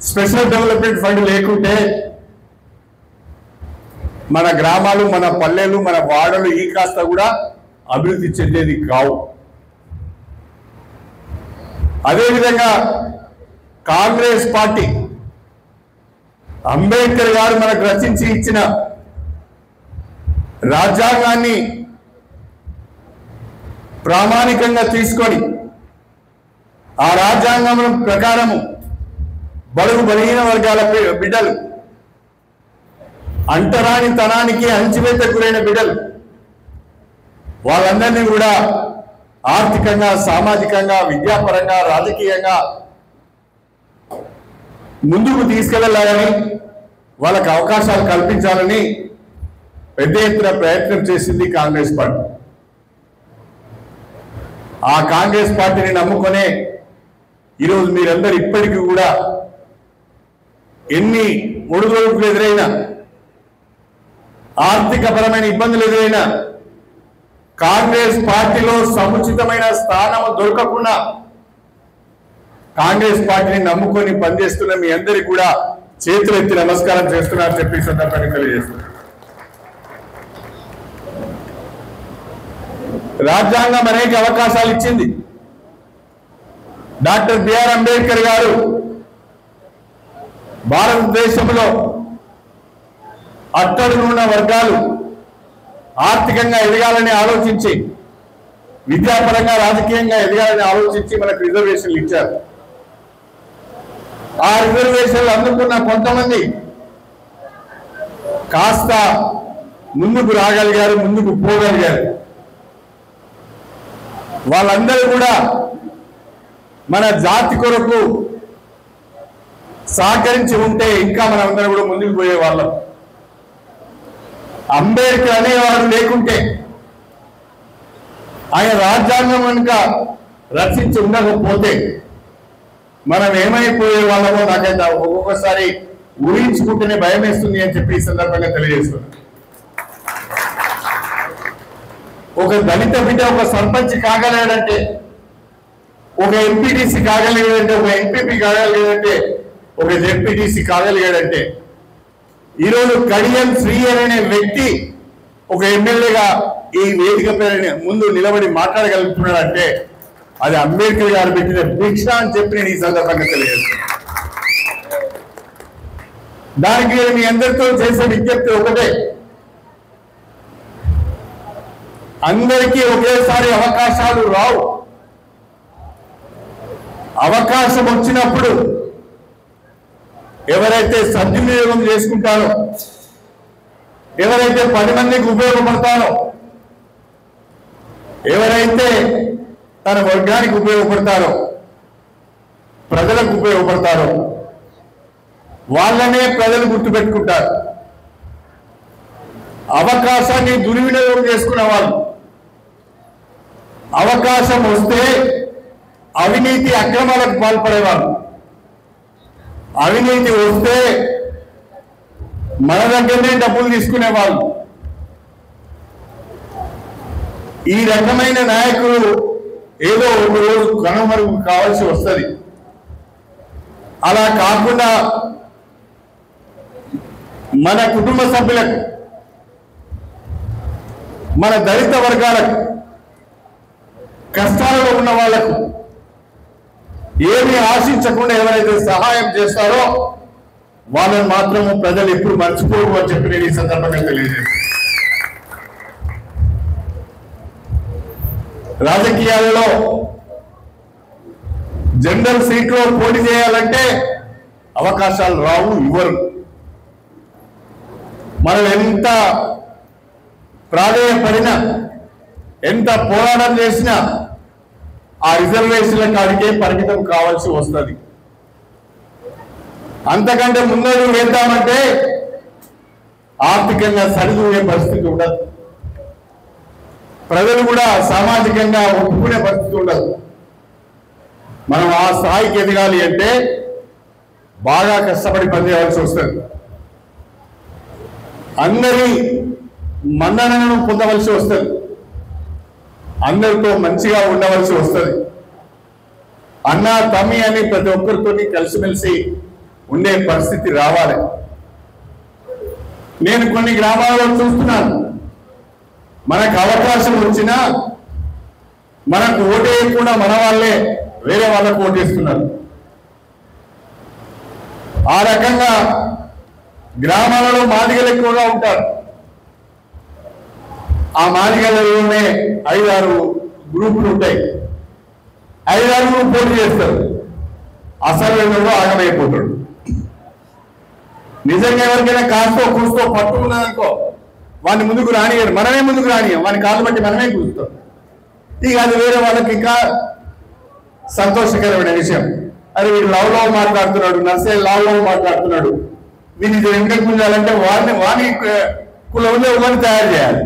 స్పెషల్ డెవలప్మెంట్ ఫండ్ లేకుంటే మన గ్రామాలు, మన పల్లెలు, మన వాడలు ఈ కాస్త కూడా అభివృద్ధి చెందేది కావు. అదేవిధంగా కాంగ్రెస్ పార్టీ అంబేద్కర్ గారు మనకు రచించి ఇచ్చిన రాజ్యాంగాన్ని ప్రామాణికంగా తీసుకొని ఆ రాజ్యాంగం ప్రకారము బడుగు బలహీన వర్గాల బిడ్డలు, అంటరాని తనానికి అణచివేతకు గురైన బిడ్డలు, వాళ్ళందరినీ కూడా ఆర్థికంగా, సామాజికంగా, విద్యాపరంగా, రాజకీయంగా ముందుకు తీసుకెళ్లాలని, వాళ్ళకు అవకాశాలు కల్పించాలని పెద్ద ఎత్తున ప్రయత్నం చేసింది కాంగ్రెస్ పార్టీ. ఆ కాంగ్రెస్ పార్టీని నమ్ముకునే ఈరోజు మీరందరూ ఇప్పటికీ కూడా ఎన్ని ఒడిదుడుకులు ఎదురైనా, ఆర్థిక పరమైన ఇబ్బందులు ఎదురైనా కాంగ్రెస్ పార్టీలో సముచితమైన స్థానం దొరకకుండా కాంగ్రెస్ పార్టీని నమ్ముకొని పనిచేస్తున్న మీ అందరికీ కూడా చేతులెత్తి నమస్కారం చేస్తున్నారు చెప్పి సందర్భంగా తెలియజేస్తున్నారు. రాజ్యాంగం అనేక అవకాశాలు ఇచ్చింది. డాక్టర్ బిఆర్ అంబేద్కర్ గారు భారతదేశంలో అట్టడుగున్న వర్గాలు ఆర్థికంగా ఎదగాలని ఆలోచించి, విద్యాపరంగా, రాజకీయంగా ఎదగాలని ఆలోచించి మనకు రిజర్వేషన్లు ఇచ్చారు. ఆ రిజర్వేషన్లు అందుకున్న కొంతమంది కాస్త ముందుకు రాగలిగారు, ముందుకు పోగలిగారు. వాళ్ళందరూ కూడా మన జాతి కొరకు సహకరించి ఉంటే ఇంకా మనం అందరం కూడా ముందుకు పోయే వాళ్ళం. అంబేద్కర్ అనేవాడు లేకుంటే, ఆయన రాజ్యాంగం కనుక రచించి ఉండకపోతే మనం ఏమైపోయే వాళ్ళమో నాకైతే ఒక్కొక్కసారి ఊహించుకుంటేనే భయం వేస్తుంది అని చెప్పి ఈ సందర్భంగా తెలియజేస్తున్నాను. ఒక దళిత బిడ్డ ఒక సర్పంచ్ కాగలేడంటే, ఒక ఎంపీటీసీ కాగలిగాడంటే, ఒక ఎంపీపీ కాగలిగాడంటే, ఒక జెడ్పీటీసీ కాగలిగాడంటే, ఈరోజు కడియం శ్రీ అనే వ్యక్తి ఒక ఎమ్మెల్యేగా ఈ వేదిక పేరు ముందు నిలబడి మాట్లాడగలుగుతున్నాడంటే అది అంబేద్కర్ గారు పెట్టిన భిక్ష అని చెప్పి నేను ఈ సందర్భంగా తెలియజేస్తున్నాను. దానికి మీ అందరితో చేసే విజ్ఞప్తి ఒకటే, అందరికీ ఒకేసారి అవకాశాలు రావు. అవకాశం వచ్చినప్పుడు ఎవరైతే సద్వినియోగం చేసుకుంటారో, ఎవరైతే 10 మందికి ఉపయోగపడతారో, ఎవరైతే తన వర్గానికి ఉపయోగపడతారో, ప్రజలకు ఉపయోగపడతారో వాళ్ళనే ప్రజలు గుర్తుపెట్టుకుంటారు. అవకాశాన్ని దుర్వినియోగం చేసుకున్న వాళ్ళు, అవకాశం వస్తే అవినీతి అక్రమాలకు పాల్పడేవాళ్ళు, అవినీతి వస్తే మన దగ్గరనే డబ్బులు తీసుకునేవాళ్ళు, ఈ రకమైన నాయకులు ఏదో ఒక రోజు కనుమరుగు కావాల్సి వస్తుంది. అలా కాకుండా మన కుటుంబ సభ్యులకు, మన దళిత వర్గాలకు, కష్టాలలో ఉన్న వాళ్లకు ఏమీ ఆశించకుండా ఎవరైతే సహాయం చేస్తారో వాళ్ళని మాత్రము ప్రజలు ఎప్పుడు మర్చిపోరు అని చెప్పి నేను ఈ సందర్భంగా తెలియజేస్తాను. రాజకీయాలలో జనరల్ సీట్లో పోటీ చేయాలంటే అవకాశాలు రావు, ఇవ్వరు. మనం ఎంత ప్రాధేయపడినా, ఎంత పోరాటం చేసినా ఆ రిజర్వేషన్ల కాడికే పరిమితం కావాల్సి వస్తుంది. అంతకంటే ముందడు వేద్దామంటే ఆర్థికంగా సరిదూగే పరిస్థితి ఉండదు, ప్రజలు కూడా సామాజికంగా ఒప్పుకునే పరిస్థితి ఉండదు. మనం ఆ స్థాయికి ఎదగాలి అంటే బాగా కష్టపడి పనిచేయాల్సి వస్తుంది. అందరి మన్ననను పొందవలసి వస్తుంది, అందరితో మంచిగా ఉండవలసి వస్తుంది. అన్న తమ్మి అని ప్రతి ఒక్కరితో కలిసిమెలిసి ఉండే పరిస్థితి రావాలి. నేను కొన్ని గ్రామాలలో చూస్తున్నాను, మనకు అవకాశం వచ్చినా మనకు ఓటేయకుండా మన వాళ్ళే వేరే వాళ్ళకు ఓటేస్తున్నారు. ఆ రకంగా గ్రామాలలో మాదిగలు ఎక్కువగా ఉంటారు. ఆ మాదిగలలోనే 5-6 గ్రూపులు ఉంటాయి. 5-6 పోటీ చేస్తారు, అసలు ఆగమైపోతాడు. నిజంగా ఎవరికైనా కాస్తో కూస్తో పట్టు ఉన్నదనుకో వాడిని ముందుకు రానియరు, మనమే ముందుకు రానియం, వాని కాళ్ళు బట్టి మనమే కూస్తాం. ఇక అది వేరే వాళ్ళకి ఇంకా సంతోషకరమైన విషయం. అరే వీడు లవ్ మాట్లాడుతున్నాడు, నర్సే లవ్ మాట్లాడుతున్నాడు, వీడిని వెంకట పుంజాలంటే వాని కులంలో ఒకరిని తయారు చేయాలి.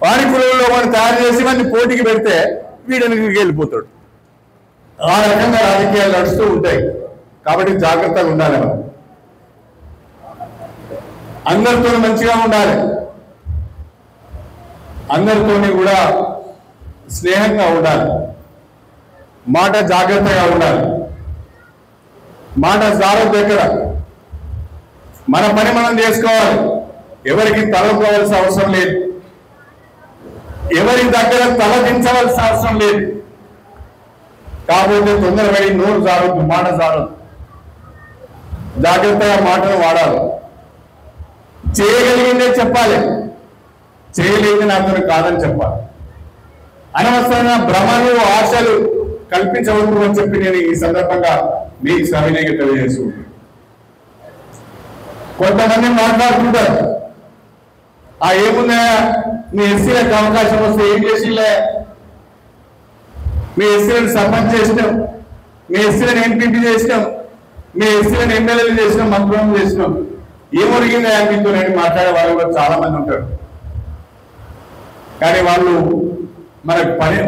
వాని కులంలో ఒకరిని తయారు చేసి వాడిని పోటీకి పెడితే వీడికి వెళ్ళిపోతాడు. ఆ రకంగా రాజకీయాలు నడుస్తూ ఉంటాయి. కాబట్టి జాగ్రత్తగా ఉండాలి. మనం అందరితో మంచిగా ఉండాలి, అందరితోని కూడా స్నేహంగా ఉండాలి, మాట జాగ్రత్తగా ఉండాలి. మాట జాగ్రత్త ఎక్కడ, మన పని మనం చేసుకోవాలి. ఎవరికి తలపోవాల్సిన అవసరం లేదు, ఎవరి దగ్గర తల దించవలసిన అవసరం లేదు. కాకపోతే తొందరపడి నోరు జారొద్దు, మాట జారొద్దు. జాగ్రత్తగా మాటలు వాడాలి. చేయగలిగిందే చెప్పాలి, చేయలేదు నాతో కాదని చెప్పాలి. అనవసరంగా భ్రమలు ఆశలు కల్పించవద్దు అని చెప్పి నేను ఈ సందర్భంగా మీకు సవినయంగా తెలియజేసుకుంటాను. కొంతమంది మాట్లాడుతుంటారు, ఆ ఏమున్నా మీ ఎస్సీలకు అవకాశం వస్తే ఏం చేసిలే, మీ ఎస్సీలను సర్పంచ్ చేసినాం, మీ ఎస్సీలను ఎంపీపీ చేసినాం, మీ ఎస్సీలను ఎమ్మెల్యేలు చేసినాం, మంత్రులను చేసినాం, ఏమొరిగిందా మీతో నేను మాట్లాడే వాళ్ళు కూడా చాలా మంది ఉంటారు. కానీ వాళ్ళు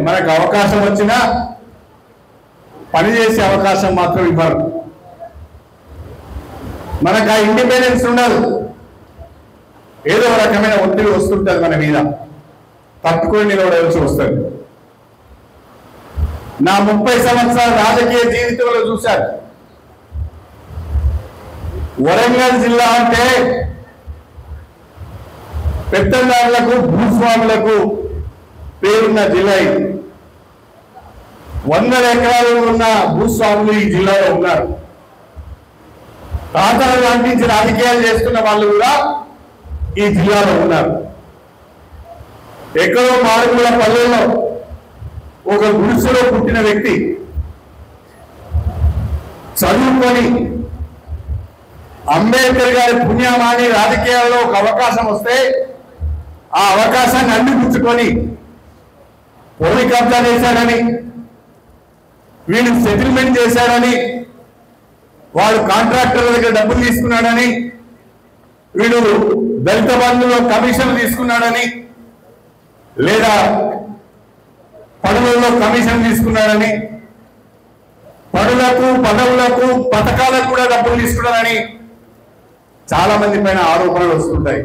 మనకు అవకాశం వచ్చినా పనిచేసే అవకాశం మాత్రం ఇవ్వరు. మనకు ఆ ఇండిపెండెన్స్ ఉండదు. ఏదో రకమైన ఒత్తిడి వస్తుంటుంది మన మీద, తట్టుకొని నిలబడవలసి వస్తుంది. నా 30 సంవత్సరాల రాజకీయ జీవితంలో చూశాను, వరంగల్ జిల్లా అంటే పెత్తందారులకు భూస్వాములకు పేరున్న జిల్లా ఇది. 100 ఎకరాలు ఉన్న భూస్వాములు ఈ జిల్లాలో ఉన్నారు. తాతల నాటి నుంచి రాజకీయాలు చేస్తున్న వాళ్ళు కూడా ఈ జిల్లాలో ఉన్నారు. ఎక్కడో మారుమూల పల్లెల్లో ఒక గుడిసెలో పుట్టిన వ్యక్తి చదువుకొని అంబేద్కర్ గారి పుణ్యమాని రాజకీయాల్లో ఒక అవకాశం వస్తే ఆ అవకాశాన్ని అందిపుచ్చుకొని భూమి కబ్జా చేశాడని, వీడు సెటిల్మెంట్ చేశాడని, వాడు కాంట్రాక్టర్ల దగ్గర డబ్బులు తీసుకున్నాడని, వీడు దళిత బంధువులో కమిషన్ తీసుకున్నాడని, లేదా పనులలో కమిషన్ తీసుకున్నాడని, పనులకు పదవులకు పథకాలకు కూడా డబ్బులు తీసుకున్నాడని చాలా మంది పైన ఆరోపణలు వస్తుంటాయి.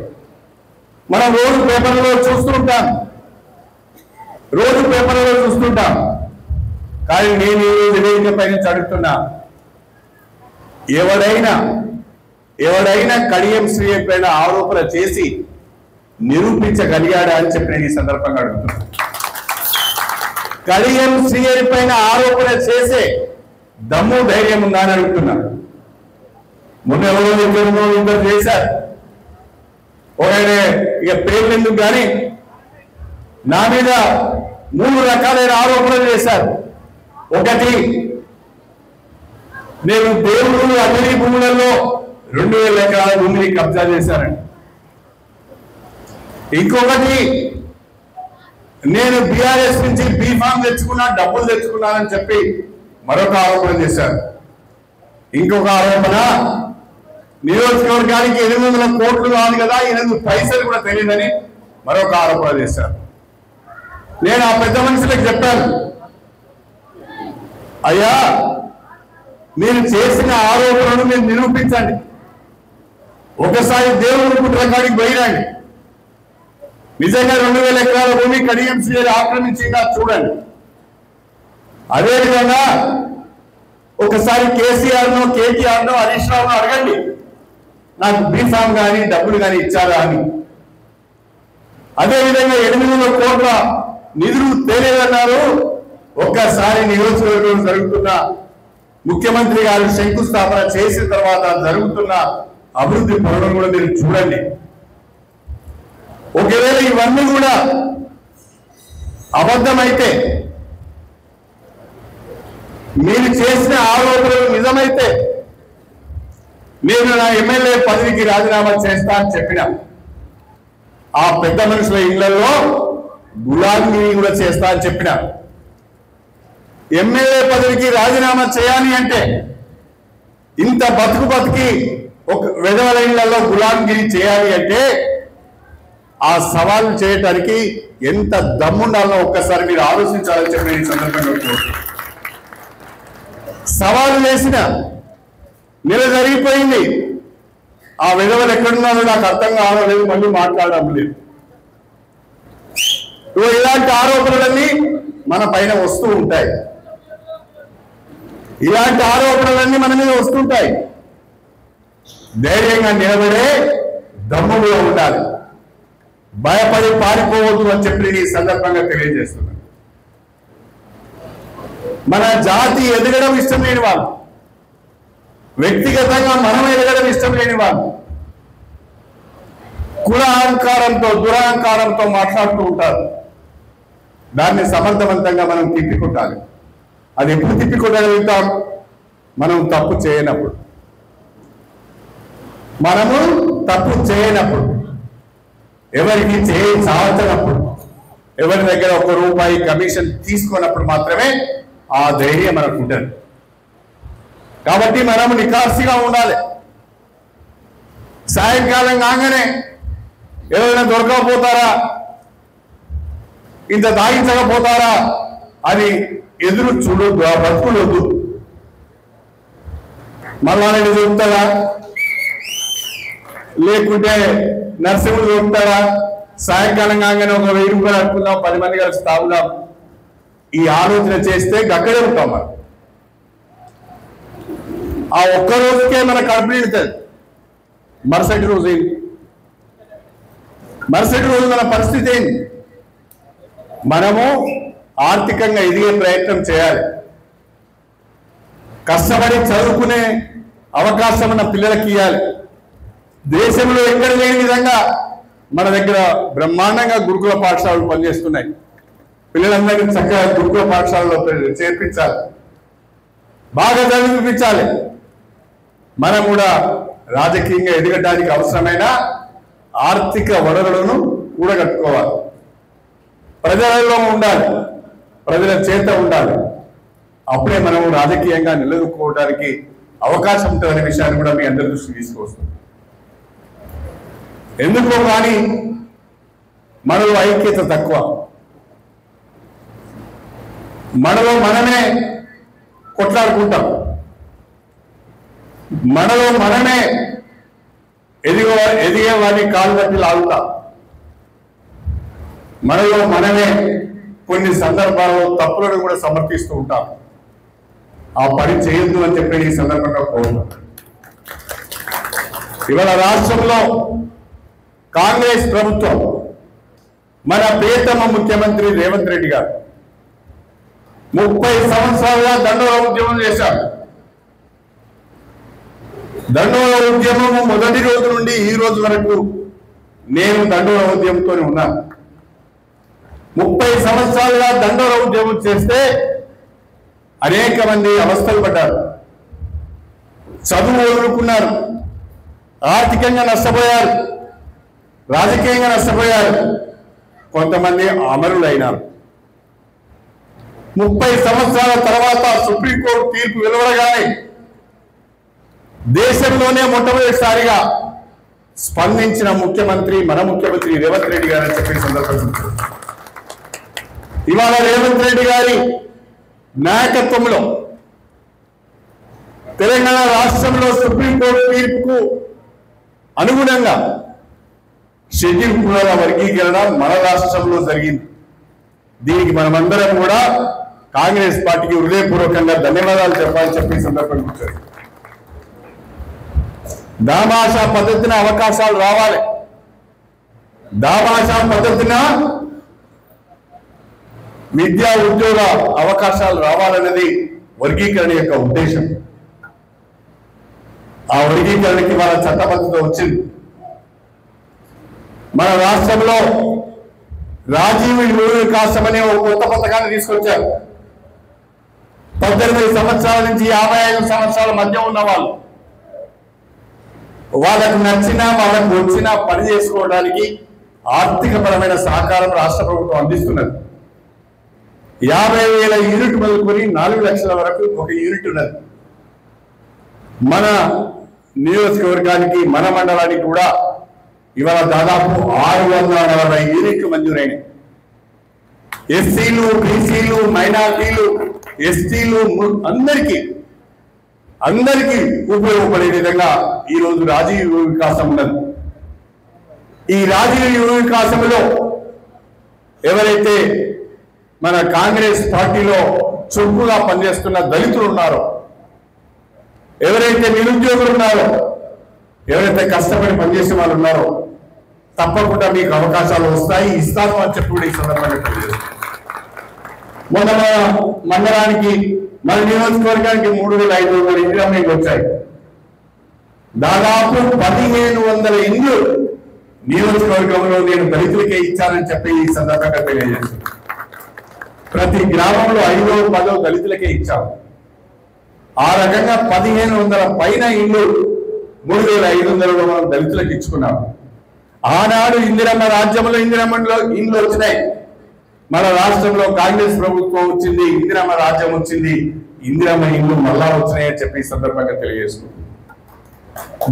మనం రోజు పేపర్లలో చూస్తుంటాం. కానీ నేను ఈ రోజు వేదిక పై నుంచి అడుగుతున్నా, ఎవడైనా కడియం శ్రీయ పైన ఆరోపణ చేసి నిరూపించగలిగాడా అని చెప్పి నేను ఈ సందర్భంగా అడుగుతున్నా. కడియం శ్రీయ పైన ఆరోపణ చేసే దమ్ము ధైర్యం ఉందా అని అడుగుతున్నా. మొన్న ఎవరో ఇద్దరు చేశారు. ఒకడే ఇక పేర్లు ఎందుకు కానీ నా మీద 3 రకాలైన ఆరోపణలు చేశారు. ఒకటి, నేను దేవుడు అటవీ భూములలో 2000 ఎకరాల భూమిని కబ్జా చేశానండి. ఇంకొకటి, నేను బీఆర్ఎస్ నుంచి బీఫామ్ తెచ్చుకున్నా, డబ్బులు తెచ్చుకున్నానని చెప్పి మరొక ఆరోపణ చేశారు. ఇంకొక ఆరోపణ, నియోజకవర్గానికి 800 కోట్లు కాదు కదా, 800 పైసలు కూడా తెలియదని మరొక ఆరోపణ చేశారు. నేను ఆ పెద్ద మనుషులకు చెప్పాను, అయ్యా మీరు చేసిన ఆరోపణను మీరు నిరూపించండి. ఒకసారి దేవుడు పుట్టకాడికి పోయిరండి. నిజంగా 2000 ఎకరాల భూమి కడియం శ్రీ ఆక్రమించిందా చూడండి. అదేవిధంగా ఒకసారి కేసీఆర్నో కేటీఆర్నో హరీష్ రావును అడగండి, నాకు బీఫామ్ కానీ డబ్బులు కానీ ఇచ్చారా అని. అదేవిధంగా 800 కోట్ల నిధులు తేలేదన్నారు. ఒక్కసారి నియోజకవర్గంలో జరుగుతున్న ముఖ్యమంత్రి గారు శంకుస్థాపన చేసిన తర్వాత జరుగుతున్న అభివృద్ధి పనులను కూడా మీరు చూడండి. ఒకవేళ ఇవన్నీ కూడా అబద్ధమైతే, మీరు చేసిన ఆరోపణలు నిజమైతే నేను నా ఎమ్మెల్యే పదవికి రాజీనామా చేస్తా అని చెప్పిన ఆ పెద్ద మనుషుల ఇళ్లలో గులాంగిరి కూడా చేస్తా అని చెప్పిన. ఎమ్మెల్యే పదవికి రాజీనామా చేయాలి అంటే ఇంత బతికి ఒక వెధవల ఇళ్లలో గులాంగిరి చేయాలి అంటే ఆ సవాలు చేయటానికి ఎంత దమ్ముండాలో ఒక్కసారి మీరు ఆలోచించాలని చెప్పి ఈ సందర్భంగా సవాలు చేసిన నెల జరిగిపోయింది. ఆ విధవలు ఎక్కడున్నారో నాకు అర్థం కావలేదు, మళ్ళీ మాట్లాడడం లేదు. ఇలాంటి ఆరోపణలన్నీ మన పైన వస్తూ ఉంటాయి. ఇలాంటి ఆరోపణలన్నీ మన మీద వస్తుంటాయి. ధైర్యంగా నిలబడే దమ్ముగా ఉండాలి, భయపడి పారిపోవద్దు అని చెప్పి నేను ఈ సందర్భంగా తెలియజేస్తున్నాను. మన జాతి ఎదగడం ఇష్టం లేని వాళ్ళు, వ్యక్తిగతంగా మనం ఎదగడం ఇష్టం లేని వాళ్ళు కుల అహంకారంతో దురహంకారంతో మాట్లాడుతూ ఉంటారు. దాన్ని సమర్థవంతంగా మనం తిప్పికొట్టాలి. అది ఎప్పుడు తిప్పికొట్టగలుగుతాం? మనం తప్పు చేయనప్పుడు. ఎవరికి చేయి చావనప్పుడు, ఎవరి దగ్గర ₹1 కమిషన్ తీసుకున్నప్పుడు మాత్రమే ఆ ధైర్యం మనకు ఉంటుంది. కాబట్టి మనం నికార్సిగా ఉండాలి. సాయంకాలం కాగానే ఎవరైనా దొరకకపోతారా, ఇంత తాగించకపోతారా అని ఎదురు చూడొద్దు, ఆ బతుకులొద్దు. మల్లారెడ్డి దొరుకుతారా లేకుంటే నరసింహుడు దొరుకుతారా, సాయంకాలం కాగానే ఒక 1000 రూపాయలు అనుకుందాం, 10 మంది కలిసి తాగుదాం, ఈ ఆలోచన చేస్తే అక్కడే ఉంటాం. మనం ఆ ఒక్క రోజుకే మన కడుపు నిండుతుంది. మరుసటి రోజు మన పరిస్థితి ఏంటి? మనము ఆర్థికంగా ఎదిగే ప్రయత్నం చేయాలి. కష్టపడి చదువుకునే అవకాశం మన పిల్లలకి ఇవ్వాలి. దేశంలో ఎక్కడ లేని విధంగా మన దగ్గర బ్రహ్మాండంగా గురుకుల పాఠశాలలు పనిచేస్తున్నాయి. పిల్లలందరినీ చక్కగా గురుకుల పాఠశాలలో చేర్పించాలి, బాగా చదివించాలి. మనం కూడా రాజకీయంగా ఎదగడానికి అవసరమైన ఆర్థిక వనరులను కూడగట్టుకోవాలి. ప్రజలలో ఉండాలి, ప్రజల చేత ఉండాలి. అప్పుడే మనం రాజకీయంగా నిలదొక్కుకోవడానికి అవకాశం ఉంటుందనే విషయాన్ని కూడా మీ అందరి దృష్టికి తీసుకొస్తుంది. ఎందుకో కానీ మనలో ఐక్యత తక్కువ, మనలో మనమే కొట్లాడుకుంటాం, మనలో మనమే ఎదిగే వాడిని కాలు బట్టి లాగుతాం, మనలో మనమే కొన్ని సందర్భాల్లో తప్పులను కూడా సమర్థిస్తూ ఉంటాం. ఆ పని చేయొద్దు అని చెప్పి ఈ సందర్భంగా కోరుతున్నాం. ఇవాళ రాష్ట్రంలో కాంగ్రెస్ ప్రభుత్వం, మన ప్రియతమ ముఖ్యమంత్రి రేవంత్ రెడ్డి గారు 30 సంవత్సరాలుగా దండోర ఉద్యమం చేశారు. దండోర ఉద్యమం మొదటి రోజు నుండి ఈ రోజు వరకు నేను దండోర ఉద్యమంతో ఉన్నాను. 30 సంవత్సరాలుగా దండోర ఉద్యమం చేస్తే అనేక మంది అవస్థలు పడ్డారు, చదువు వదులుకున్నారు, ఆర్థికంగా నష్టపోయారు, రాజకీయంగా నష్టపోయారు, కొంతమంది అమరులైనారు. 30 సంవత్సరాల తర్వాత సుప్రీంకోర్టు తీర్పు వెలువడగానే దేశంలోనే మొట్టమొదటిసారిగా స్పందించిన ముఖ్యమంత్రి మన ముఖ్యమంత్రి రేవంత్ రెడ్డి గారు అని చెప్పే సందర్భంగా ఇవాళ రేవంత్ రెడ్డి గారి నాయకత్వంలో తెలంగాణ రాష్ట్రంలో సుప్రీంకోర్టు తీర్పుకు అనుగుణంగా షెడ్యూల్ కులాల వర్గీకరణ మన రాష్ట్రంలో జరిగింది. దీనికి మనమందరం కూడా కాంగ్రెస్ పార్టీకి హృదయపూర్వకంగా ధన్యవాదాలు చెప్పాలని చెప్పి సందర్భంగా వచ్చారు. దామాషా పద్ధతిన అవకాశాలు రావాలి, దామాషా పద్ధతిన విద్యా ఉద్యోగ అవకాశాలు రావాలన్నది వర్గీకరణ యొక్క ఉద్దేశం. ఆ వర్గీకరణకి వాళ్ళ చట్టబద్ధత వచ్చింది. మన రాష్ట్రంలో రాజీవ్ యువ వికాసం అనే ఒక కొత్త పథకాన్ని తీసుకొచ్చారు. 18 సంవత్సరాల నుంచి 55 సంవత్సరాల మధ్య ఉన్న వాళ్ళకు నచ్చినా వాళ్ళకు వచ్చినా పని చేసుకోవడానికి ఆర్థిక పరమైన సహకారం రాష్ట్ర ప్రభుత్వం అందిస్తున్నది. 50,000 యూనిట్ మొదలుకొని 4 లక్షల వరకు ఒక యూనిట్ ఉన్నది. మన నియోజకవర్గానికి మన మండలానికి కూడా ఇవాళ దాదాపు 640 యూనిట్లు మంజూరైనాయి. ఎస్సీలు, బీసీలు, మైనార్టీలు, ఎస్టీలు అందరికీ ఉపయోగపడే విధంగా ఈరోజు రాజీవ్ యువ వికాసం ఉన్నది. ఈ రాజీవ్ యువ వికాసంలో ఎవరైతే మన కాంగ్రెస్ పార్టీలో చురుకుగా పనిచేస్తున్న దళితులు ఉన్నారో, ఎవరైతే నిరుద్యోగులు ఉన్నారో, ఎవరైతే కష్టపడి పనిచేసే వాళ్ళు ఉన్నారో తప్పకుండా మీకు అవకాశాలు వస్తాయి, ఇస్తాను అని చెప్పి కూడా ఈ సందర్భంగా తెలియజేస్తాను. మొన్న మన మండలానికి మన నియోజకవర్గానికి 3,500 ఇండ్లు వచ్చాయి. దాదాపు 1,500 ఇండ్లు నియోజకవర్గంలో నేను దళితులకే ఇచ్చానని చెప్పి ఈ సందర్భంగా తెలియజేస్తాను. ప్రతి గ్రామంలో 5-10 దళితులకే ఇచ్చాము. ఆ రకంగా 1,500 పైన ఇండ్లు 3,500 మనం దళితులకు ఇచ్చుకున్నాము. ఆనాడు ఇందిరమ్మ రాజ్యంలో ఇండ్లు వచ్చినాయి. మన రాష్ట్రంలో కాంగ్రెస్ ప్రభుత్వం వచ్చింది, ఇందిరమ్మ రాజ్యం వచ్చింది, ఇందిరమ్మ ఇండ్లు మళ్ళా వచ్చినాయని చెప్పి ఈ సందర్భంగా తెలియజేసుకుంది.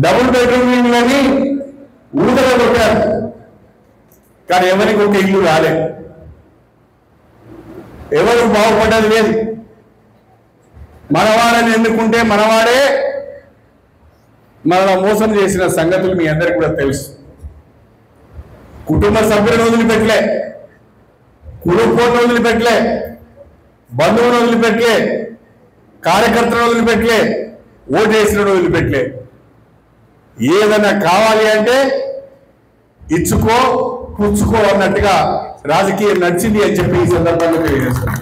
డబుల్ బెడ్రూమ్ ఇండ్లని ఊదల కొట్టారు, కానీ ఎవరికి ఒక ఇల్లు రాలేదు, ఎవరు బాగుపడ్డది లేదు. మనవాడని ఎన్నుకుంటే మనవాడే మనల్ని మోసం చేసిన సంగతులు మీ అందరికీ కూడా తెలుసు. కుటుంబ సభ్యులను వదిలిపెట్టలే, కుటుంబాన్ని వదిలిపెట్టలే, బంధువులను వదిలిపెట్టలే, కార్యకర్తలను వదిలిపెట్టలే, ఓటేసిన వదిలిపెట్టలే. ఏదైనా కావాలి అంటే ఇచ్చుకో పుచ్చుకో అన్నట్టుగా రాజకీయం నడిచింది అని చెప్పి ఈ సందర్భంగా తెలియజేస్తాను.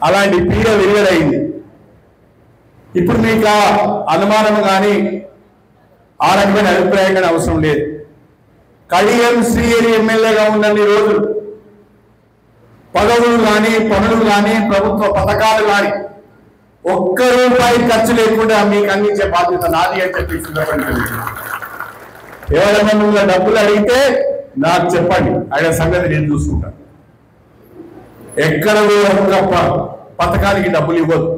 అలాంటి పీడ విరిగడైంది. ఇప్పుడు మీకు ఆ అనుమానం కానీ ఆ రకమైన అభిప్రాయం కానీ అవసరం లేదు. కడియం శ్రీహరి ఎమ్మెల్యేగా ఉన్నన్ని రోజులు పదవులు కానీ పనులు కానీ ప్రభుత్వ పథకాలు కానీ ఒక్క రూపాయి ఖర్చు లేకుండా మీకు అందించే బాధ్యత నాది అని చెప్పి ఎవరైనా మిమ్మల్ని డబ్బులు అడిగితే నాకు చెప్పండి, ఆయన సంగతి నేను చూసుకుంటాను. ఎక్కడ ఒక్క పథకానికి డబ్బులు ఇవ్వదు.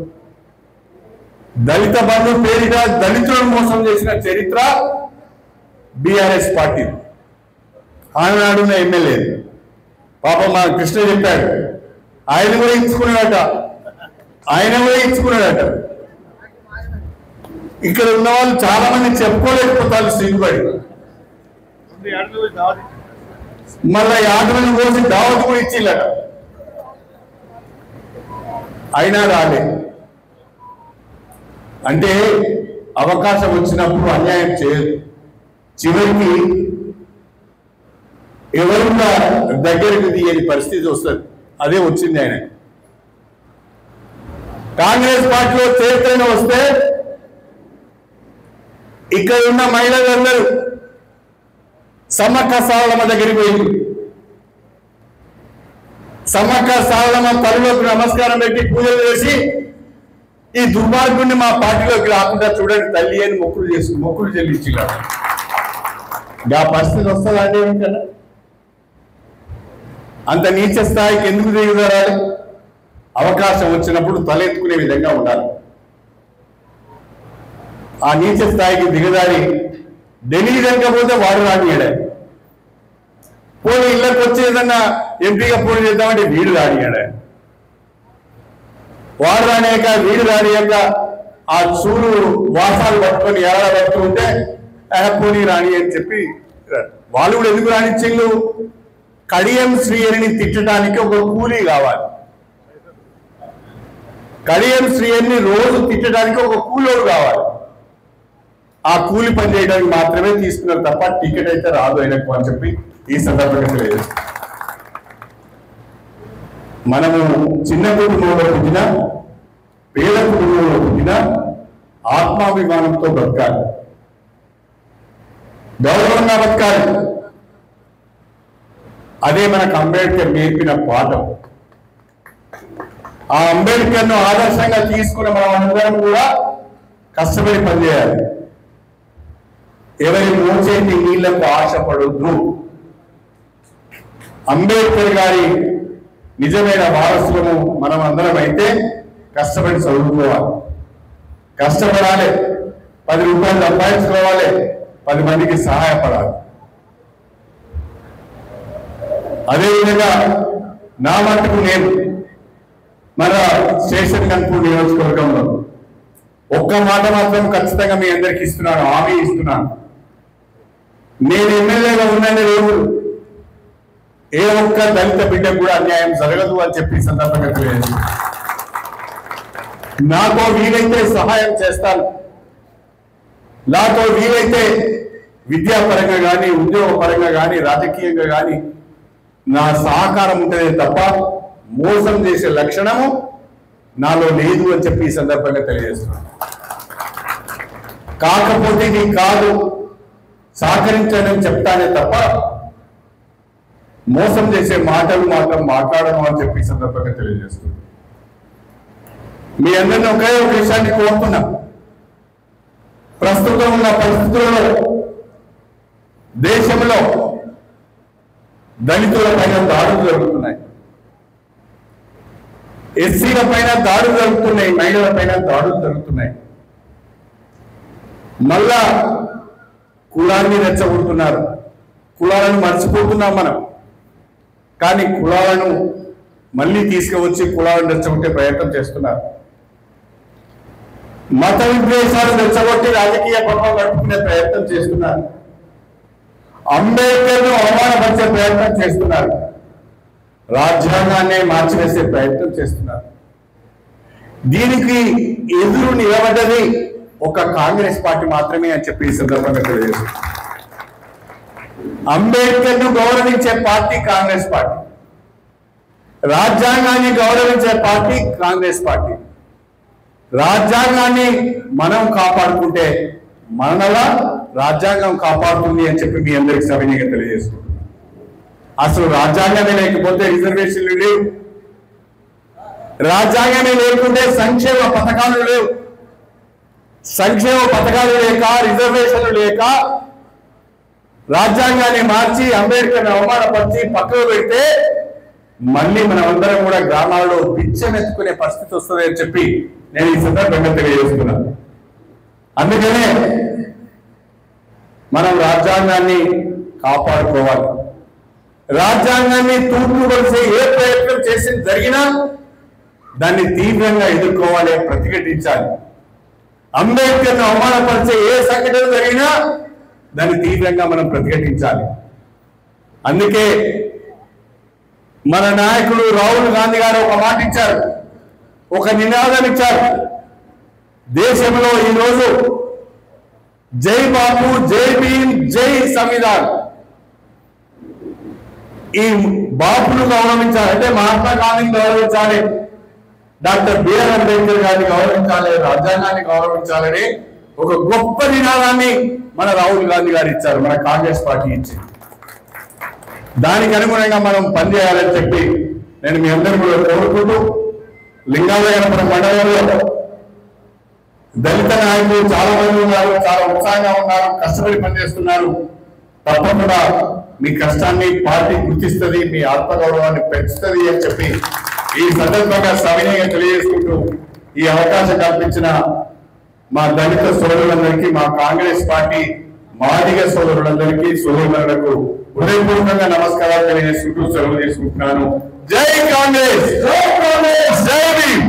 దళిత బంధు పేరిట దళితులను మోసం చేసిన చరిత్ర బీఆర్ఎస్ పార్టీ. ఆనాడున్న ఎమ్మెల్యే పాప మా కృష్ణ చెప్పాడు, ఆయన కూడా ఇచ్చుకున్నాడట. ఇక్కడ ఉన్న వాళ్ళు చాలా మంది చెప్పుకోలేకపోతారు సిగ్గుపడి. మళ్ళీ యాదవని కోసి దావత్ కూడా ఇచ్చిల్లట, అయినా రాలే. అంటే అవకాశం వచ్చినప్పుడు అన్యాయం చేయదు. చివరికి ఎవరున్నా దగ్గరికి తీయని పరిస్థితి వస్తుంది. అదే వచ్చింది ఆయన. కాంగ్రెస్ పార్టీలో చరిత్రను వస్తే ఇక్కడ ఉన్న మహిళలందరూ సమ్మక్క సారలమ్మ దగ్గరికి పోయింది. సమ్మక్క సారలమ్మ తల్లిలోకి నమస్కారం పెట్టి పూజలు చేసి ఈ దుర్మార్గుడిని మా పార్టీలోకి రాకుండా చూడండి తల్లి అని మొక్కులు చెల్లించారు. ఆ పరిస్థితి వస్తుందా అంటే ఏమిటన్నా? అంత నీచ స్థాయికి ఎందుకు దిగుదరాలి? అవకాశం వచ్చినప్పుడు తలెత్తుకునే విధంగా ఉండాలి. ఆ నీచ స్థాయికి దిగదారి ఢిల్లీ జరగకపోతే వాడు రానియాడు. పోనీ ఇళ్ళకి వచ్చి ఏదన్నా ఎంపీగా పోటీ చేద్దామంటే వీడు రానియాడు. వాడు రానియాక వీడు రానియాక ఆ చూరు వాసాలు పట్టుకొని ఎవడ పట్టుకుంటే పోనీ రాని అని చెప్పి వాళ్ళు కూడా ఎందుకు రానిచ్చిళ్ళు? కడియం శ్రీహరిని తిట్టడానికి ఒక కూలీ కావాలి. కడియం శ్రీహరిని రోజు తిట్టడానికి ఒక కూలోడు కావాలి. ఆ కూలి పని చేయడానికి మాత్రమే తీసుకున్నారు తప్ప టికెట్ అయితే రాదు ఆయనకు అని చెప్పి ఈ సందర్భంగా లేదు. మనము చిన్న కుటుంబంలో పుట్టినా పేద కుటుంబంలో పుట్టినా ఆత్మాభిమానంతో బతకాలి, గౌరవంగా బతకాలి. అదే మనకు అంబేద్కర్ నేర్పిన పాఠం. ఆ అంబేద్కర్ను ఆదర్శంగా తీసుకుని మనం అందరం కూడా కష్టపడి పనిచేయాలి. ఎవరి మోచేతి నీళ్లకు ఆశపడొద్దు. అంబేద్కర్ గారి నిజమైన వారసులము మనం అందరం అయితే కష్టపడి చదువుకోవాలి, కష్టపడాలి, 10 రూపాయలు సంపాదించుకోవాలి, 10 మందికి సహాయపడాలి. అదేవిధంగా నా మట్టుకు నేను మన స్టేషన్ కన్పూర్ నియోజకవర్గంలో ఒక్క మాట మాత్రం ఖచ్చితంగా మీ అందరికి ఇస్తున్నాను, హామీ ఇస్తున్నాను. నేను ఎమ్మెల్యేగా ఉన్నన్ని రోజులు ఏ ఒక్క దళిత బిడ్డకు కూడా అన్యాయం జరగదు అని చెప్పి సందర్భంగా తెలియజేస్తాను. నాతో వీలైతే సహాయం చేస్తాను, నాతో వీలైతే విద్యాపరంగా కానీ ఉద్యోగ పరంగా కానీ రాజకీయంగా కానీ నా సహకారం ఉంటుందే తప్ప మోసం చేసే లక్షణము నాలో లేదు అని చెప్పి ఈ సందర్భంగా తెలియజేస్తున్నాను. కాకపోతే నీ కాదు సహకరించానని చెప్తానే తప్ప మోసం చేసే మాటలు మాత్రం మాట్లాడను అని చెప్పి ఈ సందర్భంగా తెలియజేస్తున్నాను. మీ అందరినీ ఒకే ఒక విషయాన్ని కోరుతున్నా. ప్రస్తుతం ఉన్న పరిస్థితుల్లో దేశంలో దళితుల పైన దాడులు జరుగుతున్నాయి, ఎస్సీల పైన దాడులు జరుగుతున్నాయి, మహిళల పైన దాడులు జరుగుతున్నాయి. మళ్ళా కులాన్ని రెచ్చగొడుతున్నారు. కులాలను మర్చిపోతున్నాం మనం, కానీ కులాలను మళ్ళీ తీసుకువచ్చి కులాలను రెచ్చగొట్టే ప్రయత్నం చేస్తున్నారు. మత విద్వేషాలు రెచ్చగొట్టి రాజకీయ పర్వం గడుపుకునే ప్రయత్నం చేస్తున్నారు. అంబేద్కర్ను అవమానపరిచే ప్రయత్నం చేస్తున్నారు. రాజ్యాంగాన్ని మార్చివేసే ప్రయత్నం చేస్తున్నారు. దీనికి ఎదురు నిలబడ్డది ఒక కాంగ్రెస్ పార్టీ మాత్రమే అని చెప్పి ఈ సందర్భంగా తెలియజేస్తుంది. అంబేద్కర్ను గౌరవించే పార్టీ కాంగ్రెస్ పార్టీ, రాజ్యాంగాన్ని గౌరవించే పార్టీ కాంగ్రెస్ పార్టీ. రాజ్యాంగాన్ని మనం కాపాడుకుంటే మనలా రాజ్యాంగం కాపాడుతుంది అని చెప్పి మీ అందరికి సవినీయంగా తెలియజేస్తుంది. అసలు రాజ్యాంగమే లేకపోతే రిజర్వేషన్లు లేవు, రాజ్యాంగమే లేకుంటే సంక్షేమ పథకాలు లేవు. సంక్షేమ పథకాలు లేక, రిజర్వేషన్లు లేక రాజ్యాంగాన్ని మార్చి అంబేద్కర్ని అవమానపరిచి పక్కకు పెడితే మళ్ళీ మనమందరం కూడా గ్రామాల్లో పిచ్చెమెత్తుకునే పరిస్థితి వస్తుంది అని చెప్పి నేను ఈ సందర్భంగా తెలియజేస్తున్నాను. అందుకనే మనం రాజ్యాంగాన్ని కాపాడుకోవాలి. రాజ్యాంగాన్ని తూర్పు కొలిసే ఏ ప్రయత్నం చేసి జరిగినా దాన్ని తీవ్రంగా ఎదుర్కోవాలి, ప్రతిఘటించాలి. అంబేద్కర్ను అవమానపరిచే ఏ సంఘటన జరిగినా దాన్ని తీవ్రంగా మనం ప్రతిఘటించాలి. అందుకే మన నాయకుడు రాహుల్ గాంధీ గారు ఒక మాట ఇచ్చారు, ఒక నినాదం ఇచ్చారు. దేశంలో ఈరోజు జై బాపు, జై భీమ్, జై సంవిధాన్. ఈ బాపును గౌరవించాలి అంటే మహాత్మా గాంధీని గౌరవించాలి, డాక్టర్ బిఆర్ అంబేద్కర్ గారిని గౌరవించాలి, రాజ్యాంగాన్ని గౌరవించాలని ఒక గొప్ప నినాదాన్ని మన రాహుల్ గాంధీ గారు ఇచ్చారు, మన కాంగ్రెస్ పార్టీ ఇచ్చింది. దానికి అనుగుణంగా మనం పనిచేయాలని చెప్పి నేను మీ అందరూ కూడా కోరుకుంటూ, లింగాలగనపురం మండలంలో దళిత నాయకులు చాలా మంది ఉన్నారు, చాలా ఉత్సాహంగా ఉన్నారు, కష్టపడి పనిచేస్తున్నారు. తప్పకుండా మీ కష్టాన్ని పార్టీ గుర్తిస్తుంది, మీ ఆత్మగౌరవాన్ని పెంచుతుంది అని చెప్పి ఈ సందర్భంగా సవినయంగా తెలియజేసుకుంటూ ఈ అవకాశం కల్పించిన మా దళిత సోదరులందరికీ, మా కాంగ్రెస్ పార్టీ మాదిగ సోదరులందరికీ, సోదరులకు హృదయపూర్వకంగా నమస్కారాలు తెలియజేసుకుంటూ సెలవు తీసుకుంటున్నాను. జై కాంగ్రెస్, జై కాంగ్రెస్, జై భీమ్.